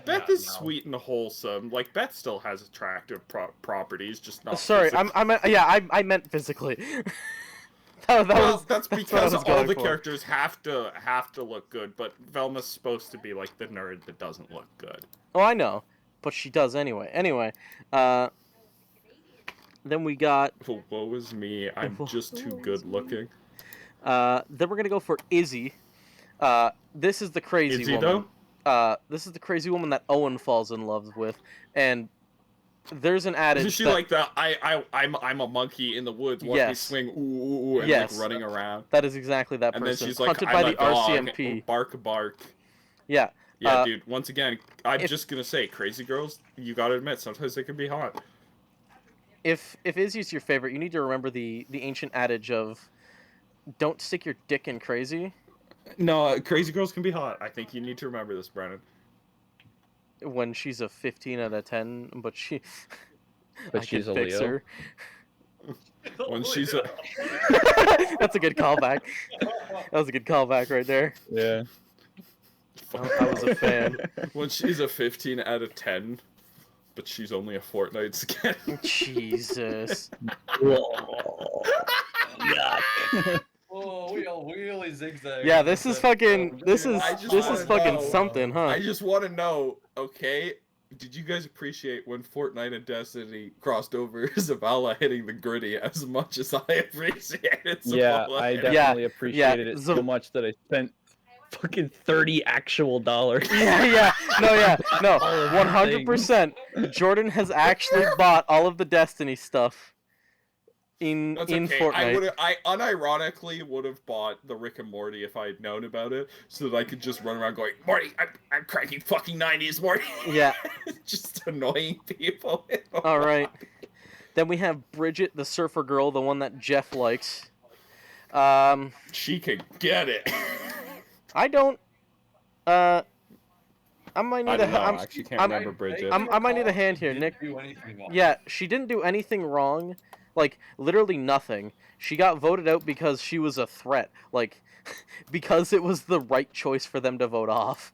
Beth is sweet and wholesome. Like Beth still has attractive properties, just not. Sorry, physically. I meant physically. that Well, was that's what I because was all going the for. characters have to look good, but Velma's supposed to be like the nerd that doesn't look good. Oh, I know, but she does anyway. Anyway, then we got. Well, woe is me. I'm just too Woe is good me. looking. Then we're gonna go for Izzy. This is the crazy Is he woman. though? This is the crazy woman that Owen falls in love with, and there's an adage Isn't she that, like the I'm a monkey in the woods, watch me Yes. swing, ooh, and Yes. like running around. that is exactly that And then person. she's like, Hunted I'm by a the dog, RCMP. bark, bark. Yeah. Yeah, dude. Once again, I'm if- just gonna say, crazy girls. You gotta admit, sometimes they can be hot. If Izzy's your favorite, you need to remember the ancient adage of, "Don't stick your dick in crazy." No, crazy girls can be hot. I think you need to remember this, Brennan. When she's a 15 out of 10, but she. But I she's can a fix Leo. her. When she's a That's a good callback. That was a good callback right there. Yeah. I was a fan. when she's a 15 out of 10, but she's only a Fortnite skin. Jesus. Oh, we all wheelie zigzag. Yeah, this is fucking. This is I just this wanna is fucking know. something, huh? I just want to know, okay? Did you guys appreciate when Fortnite and Destiny crossed over Zavala hitting the gritty as much as I appreciated Zavala? Yeah, I hitting- definitely appreciated it so Zav- much that I spent fucking $30 actual dollars. Yeah, no, All of the 100%. Jordan has actually bought all of the Destiny stuff in That's in okay. Fortnite. I unironically would have bought the Rick and Morty if I had known about it, so that I could just run around going, Morty, I'm cranking fucking 90s, Morty. Yeah. Just annoying people. All right. Then we have Bridget, the surfer girl, the one that Jeff likes. She can get it. I don't. I might I need don't know. I'm, I actually can't I'm- remember Bridget. I might need a hand here, Didn't Nick. do anything wrong. Yeah, she didn't do anything wrong. Like, literally nothing. She got voted out because she was a threat. Like, because it was the right choice for them to vote off.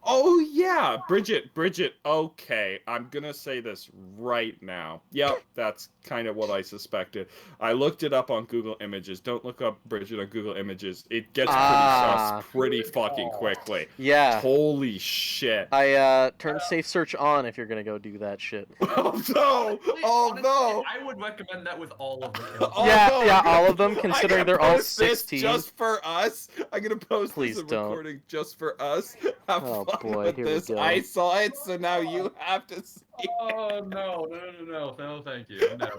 Oh yeah, Bridget. Okay, I'm gonna say this right now. Yep, that's kind of what I suspected. I looked it up on Google Images. Don't look up Bridget on Google Images. It gets pretty Ah. sus pretty fucking quickly. Yeah. Holy shit. I turned safe search on if you're gonna go do that shit. Oh no! Oh Honestly, no! I would recommend that with all of them. Oh, Yeah, no, yeah, I'm gonna- all of them, I'm considering gonna they're all post this 16. just for us. I'm gonna post Please this don't. recording just for us. Have Oh, fun boy, with here we this. go. I saw it, so now you have to see. Oh no, thank you. No.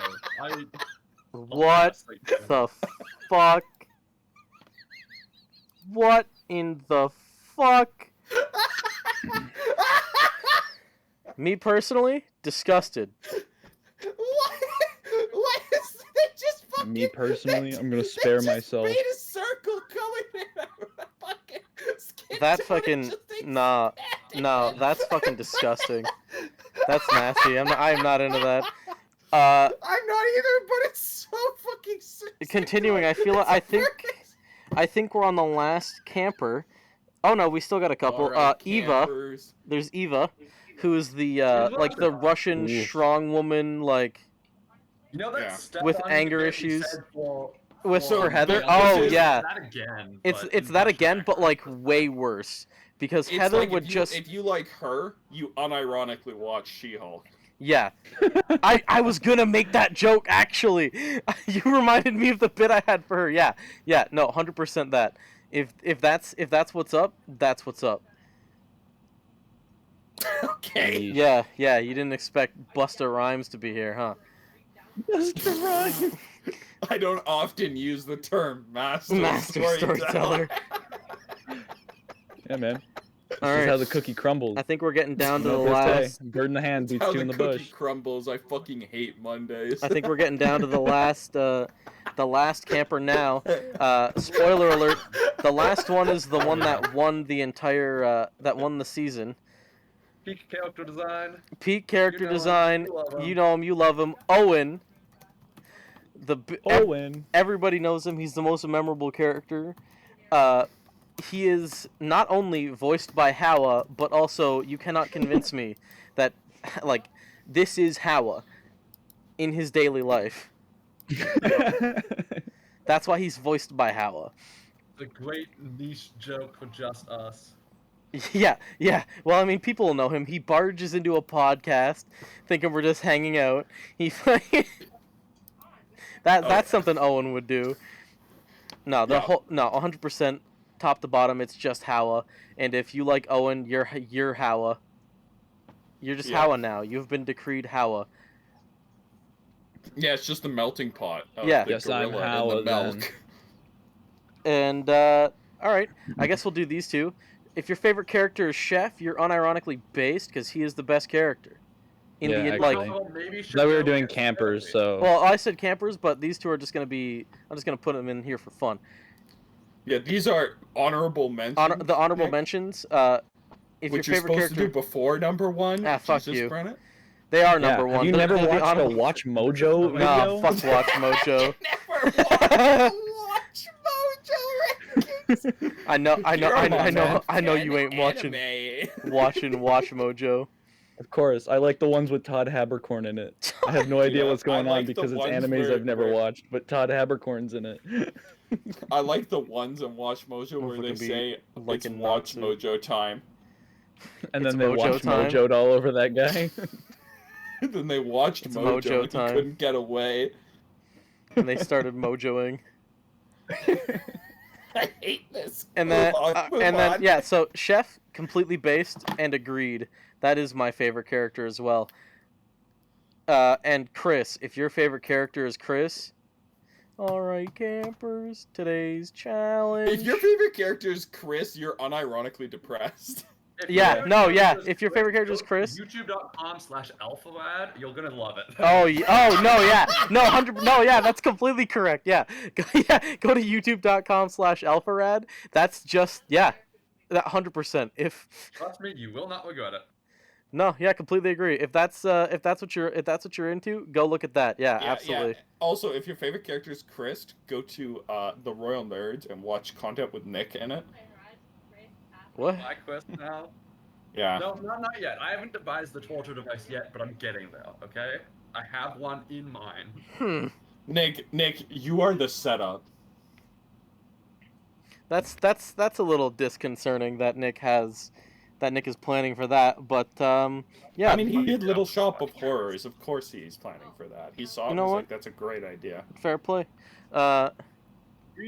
What the fuck? What in the fuck? Me personally, disgusted. What is they just fucking Me personally, I'm gonna they spare just myself. Made a circle going in a fucking skin That tone and fucking just nah, expanded no, it. that's fucking disgusting. That's nasty. I'm not into that. I'm not either, but it's so fucking. Continuing, I feel It's I think perfect. I think we're on the last camper. Oh no, we still got a couple. Alright, Eva. campers. There's Eva, who is the like the Russian Oof. strong woman, like You know that Yeah. step With on anger that you issues. said for for Heather. this Oh is- yeah, That again. it's but it's in that Russian again, but accent. like way worse because It's Heather like would if you, just if you like her, you unironically watch She-Hulk. yeah. I was gonna make that joke actually. You reminded me of the bit I had for her. Yeah, no, 100% that. If that's what's up, that's what's up. Okay. Yeah, you didn't expect Busta Rhymes to be here, huh? Mr. Ryan. I don't often use the term master Storyteller. Yeah, man. All This is how right, the cookie crumbles. I think we're getting down to the What they say, last. bird in the hand beats How two the in the cookie bush. crumbles. I fucking hate Mondays. I think we're getting down to the last camper now. Spoiler alert: the last one is the one that won the entire that won the season. Peak character design. Peak character You know him, design. you love him. You know him. You love him. Owen. Owen. Everybody knows him. He's the most memorable character. He is not only voiced by Howa, but also you cannot convince me that like this is Howa in his daily life. That's why he's voiced by Howa. The great niche joke for just us. Yeah. Well, I mean, people will know him. He barges into a podcast, thinking we're just hanging out. He that's something Owen would do. No, Yeah. 100% top to bottom, it's just Howa. And if you like Owen, you're Howa. You're just Yeah. Howa now. You've been decreed Howa. Yeah, it's just the melting pot. Of Yeah. the Yes, I'm gorilla and Howa the then. milk. And all right, I guess we'll do these two. If your favorite character is Chef, you're unironically based because he is the best character. In Yeah, the actually. like, Well, maybe Thought we were Shadow doing is campers, therapy. so well, I said campers, but these two are just gonna be. I'm just gonna put them in here for fun. Yeah, these are honorable mentions. The honorable Nick, mentions. If which your you're favorite supposed character, to do before number one. Ah, fuck Jesus, you. Brennan. they are yeah. number one. Have you They're- never they're the watched a honorable- Watch Mojo video? Nah, fuck Watch Mojo. Never watch Mojo rankings. I know, You're you ain't watching anime. Watch Mojo. Of course, I like the ones with Todd Habercorn in it. I have no idea Yeah, what's I going like on the because it's ones animes where- I've never where- watched, but Todd Habercorn's in it. I like the ones in Watch Mojo where they Fucking be say like it's a Watch Nazi. Mojo time. And It's then they Mojo watch time. Mojo'd all over that guy. Then they watched It's Mojo, Mojo and time. he couldn't get away. And they started mojoing. I hate this. And then, Move on, move on. yeah. So Chef, completely based and agreed. That is my favorite character as well. And Chris, if your favorite character is Chris, all right, campers, today's challenge. If your favorite character is Chris, you're unironically depressed. If Yeah, your no, favorite yeah, character if your is favorite character go is to Chris- YouTube.com/alpharad, you're gonna love it. Oh, oh no, yeah, no, 100, no, yeah, that's completely correct. Yeah, go to youtube.com/alpharad. That's just, yeah, That 100%. If Trust me, you will not regret it. no, yeah, completely agree. If that's what you're into, go look at that. Yeah, absolutely. Yeah. Also, if your favorite character is Chris, go to the Royal Nerds and watch content with Nick in it. What? My quest now. Yeah. No, not yet. I haven't devised the torture device yet, but I'm getting there. Okay, I have one in mind. Nick, you are the setup. That's a little disconcerting that Nick is planning for that, but yeah. I mean, he did Little Shop of Horrors. Of course, he's planning for that. He saw it and was like, "That's a great idea." Fair play.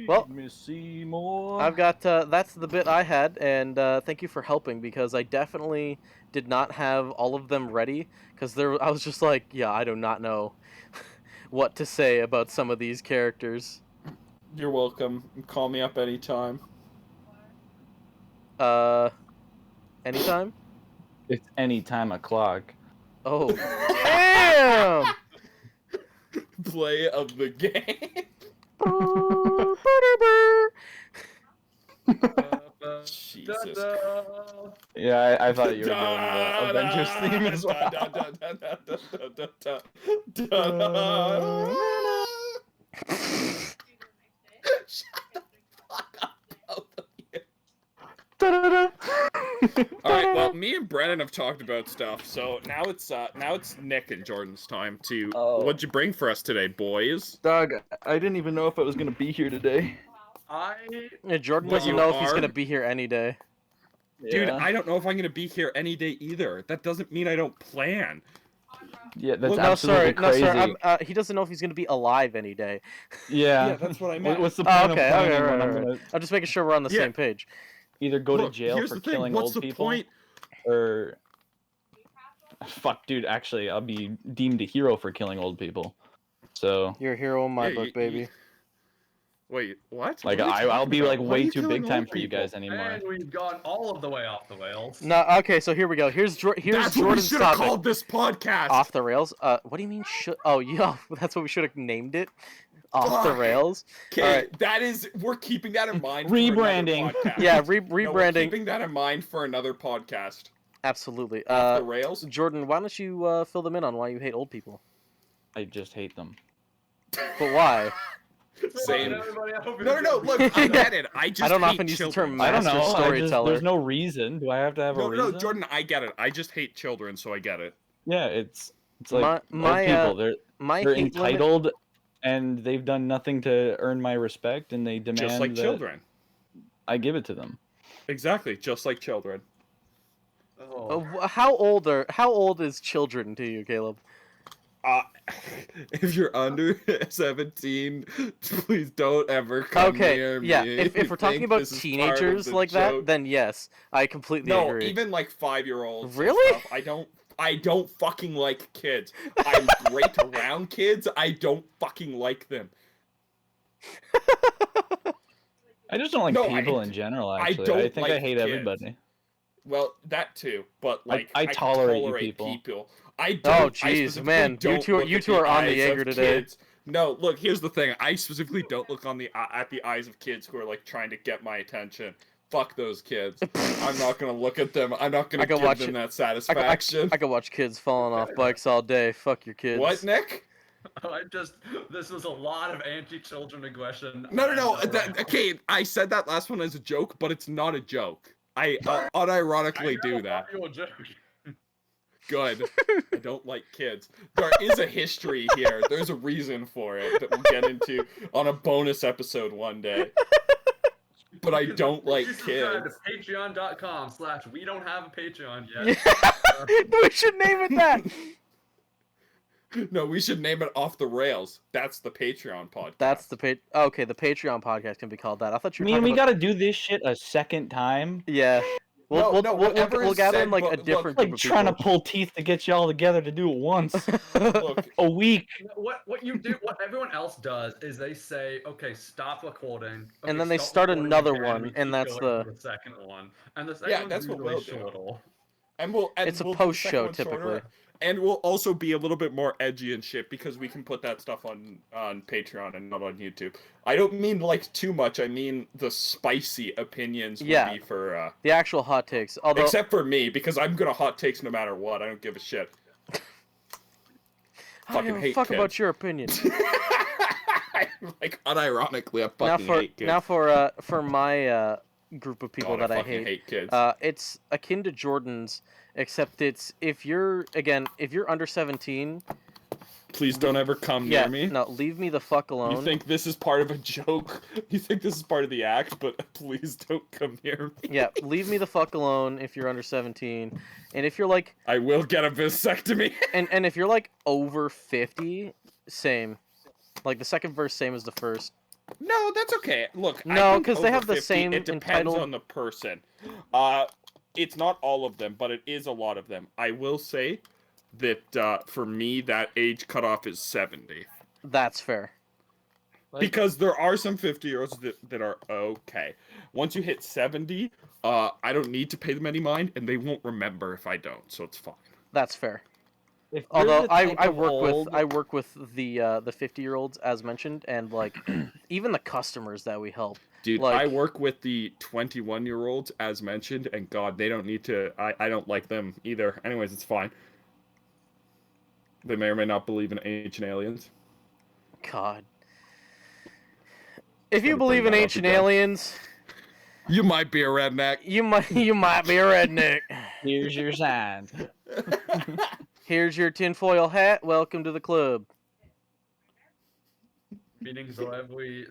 Well, me see more. I've got that's the bit I had, and thank you for helping because I definitely did not have all of them ready because I was just like, yeah, I do not know what to say about some of these characters. You're welcome. Call me up anytime. Anytime? It's any time o'clock. Oh, damn! Play of the game. Jesus. Yeah, I thought you were doing the Avengers theme as well. Shut the fuck up, both of you. Alright, well, me and Brennan have talked about stuff, so now it's Nick and Jordan's time to... What'd you bring for us today, boys? Doug, I didn't even know if I was gonna be here today. Jordan doesn't know if he's gonna be here any day. Dude, I don't know if I'm gonna be here any day either. That doesn't mean I don't plan. Yeah, that's absolutely crazy. No, sorry. He doesn't know if he's gonna be alive any day. Yeah, that's what I meant. What's the point of planning when right. I'm just making sure we're on the same page. Either go to jail for killing What's old the people, point? or fuck, dude. Actually, I'll be deemed a hero for killing old people. So you're a hero in my book, baby. Wait, what? Like I'll be like way too big time for you guys anymore. And we've gone all of the way off the rails. No, okay, so here we go. Here's That's Jordan's what we should have topic. called this podcast. Off the rails. What do you mean? Oh, yeah, that's what we should have named it. Off the rails. Okay, right. We're keeping that in mind. Rebranding. Yeah, rebranding. No, we're keeping that in mind for another podcast. Absolutely. Off the rails. Jordan, why don't you fill them in on why you hate old people? I just hate them. But why? Same. No. Look, I get it. I don't often use the term I don't master know. storyteller. There's no reason. Do I have to have a reason? No, Jordan, I get it. I just hate children, so I get it. Yeah, it's like old people. They're entitled, and they've done nothing to earn my respect, and they demand just like that children. I give it to them. Exactly, just like children. How old is children to you, Caleb? If you're under 17, please don't ever come near me. Yeah, if we're talking about teenagers like that, then yes, I completely agree. No, even like 5-year-olds. Really? I don't fucking like kids. I'm great around kids. I don't fucking like them. I just don't like people in general. Actually, I think I hate everybody. Well, that too, but like I tolerate people. I don't. Oh jeez, man, you two are on the Jaeger today. Kids. No, look, here's the thing. I specifically don't look on at the eyes of kids who are like trying to get my attention. Fuck those kids. I'm not gonna look at them. I'm not gonna give them that satisfaction. I could watch kids falling off bikes all day. Fuck your kids. What, Nick? This was a lot of anti-children aggression. No. Okay, I said that last one as a joke, but it's not a joke. I unironically do that. Good. I don't like kids. There is a history here. There's a reason for it that we'll get into on a bonus episode one day. But I don't like kids. Patreon.com/we don't have a Patreon yet. We should name it that. No, we should name it Off the Rails. That's the Patreon podcast. That's the Okay, the Patreon podcast can be called that. I thought you were we gotta do this shit a second time. Yeah. We'll gather in like a different group of trying to pull teeth to get y'all together to do it once. A week. What you do, what everyone else does is they say, okay, stop recording. Okay, and then they start another one, and that's the second one. And the second that's what we'll do. And we'll It's a we'll do the post-show, second one typically. shorter, and we'll also be a little bit more edgy and shit because we can put that stuff on Patreon and not on YouTube. I don't mean like too much. I mean the spicy opinions would Yeah. be for The actual hot takes. Although except for me because I'm gonna hot takes no matter what. I don't give a shit. I don't give a hate fuck kids. about your opinion. Like unironically, I now fucking for hate kids. now for my group of people God, that I fucking hate kids. it's akin to Jordan's, except it's if you're under 17, Please don't ever come yeah, near me. no, leave me the fuck alone. You think this is part of a joke? You think this is part of the act? But please don't come near me. Yeah, leave me the fuck alone if you're under 17, and if you're like, I will get a vasectomy. and if you're like over 50, same, like the second verse same as the first. No, that's okay. Look, No, I think 'cause they over have the 50, same It depends entitled- on the person. It's not all of them, but it is a lot of them. I will say that for me, that age cutoff is 70. That's fair. Because there are some 50-year-olds that are okay. Once you hit 70, I don't need to pay them any mind, and they won't remember if I don't, so it's fine. That's fair. If Although you're the I type of work old- with the 50-year-olds as mentioned, and like even the customers that we help. Dude, Like- I work with the 21-year-olds, as mentioned, and God, they don't need to... I don't like them either. Anyways, it's fine. They may or may not believe in ancient aliens. God. If you Gotta believe bring in that up ancient again. aliens, You might be a redneck. you might be a redneck. Here's your sign. Here's your tinfoil hat. Welcome to the club. Meaning, so every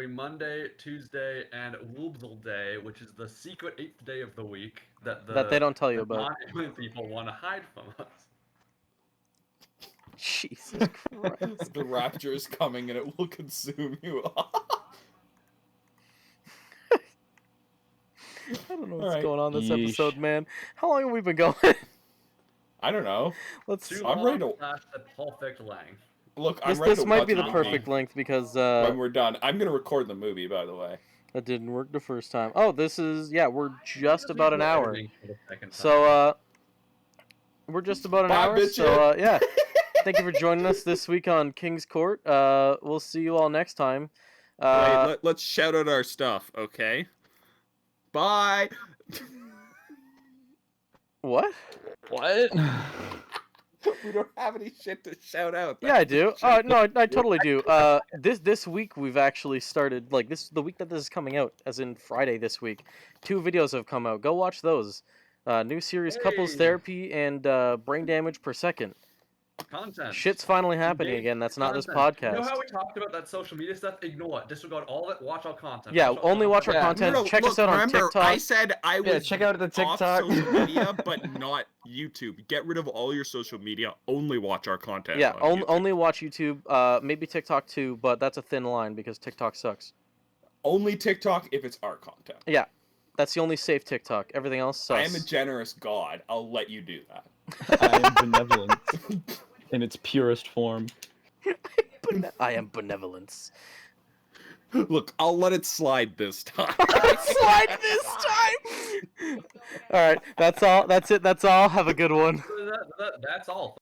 Monday, Tuesday, and Woobsel Day, which is the secret 8th day of the week that That they don't tell you the about. non-alien people want to hide from us. Jesus Christ. The rapture is coming and it will consume you. I don't know what's Alright. going on this Yeesh. episode, man. How long have we been going? I don't know. Let's. Too I'm ready to- long / the perfect length. Look, I'm This, ready this to might watch be the a movie perfect length because when we're done. I'm gonna record the movie, by the way. that didn't work the first time. Oh, this is we're just Doesn't about an equal hour. editing for the second time. So we're just about an Bye, hour. bitches. So yeah, thank you for joining us this week on King's Court. We'll see you all next time. Wait, let's shout out our stuff, okay? Bye. What? What? We don't have any shit to shout out. Yeah, I do. Oh no, I totally do. This week we've actually started the week that this is coming out, as in Friday this week. 2 videos have come out. Go watch those. New series, Couples Hey. Therapy and Brain Damage Per Second. Content. Shit's finally happening Engage again. That's not this content. podcast. You know how we talked about that social media stuff? Ignore it. Disregard all of it. Watch our content. Yeah, Watch only watch our Yeah. content. Check us out on remember, TikTok. I said I was Yeah, check out the off TikTok. social media, but not YouTube. Get rid of all your social media. Only watch our content. Yeah, on YouTube. only watch YouTube. Maybe TikTok too, but that's a thin line because TikTok sucks. Only TikTok if it's our content. Yeah, that's the only safe TikTok. Everything else sucks. I am a generous god. I'll let you do that. I am benevolent in its purest form. I am benevolence. Look, I'll let it slide this time. Slide this time. All right, that's all. That's it. That's all. Have a good one. That's all.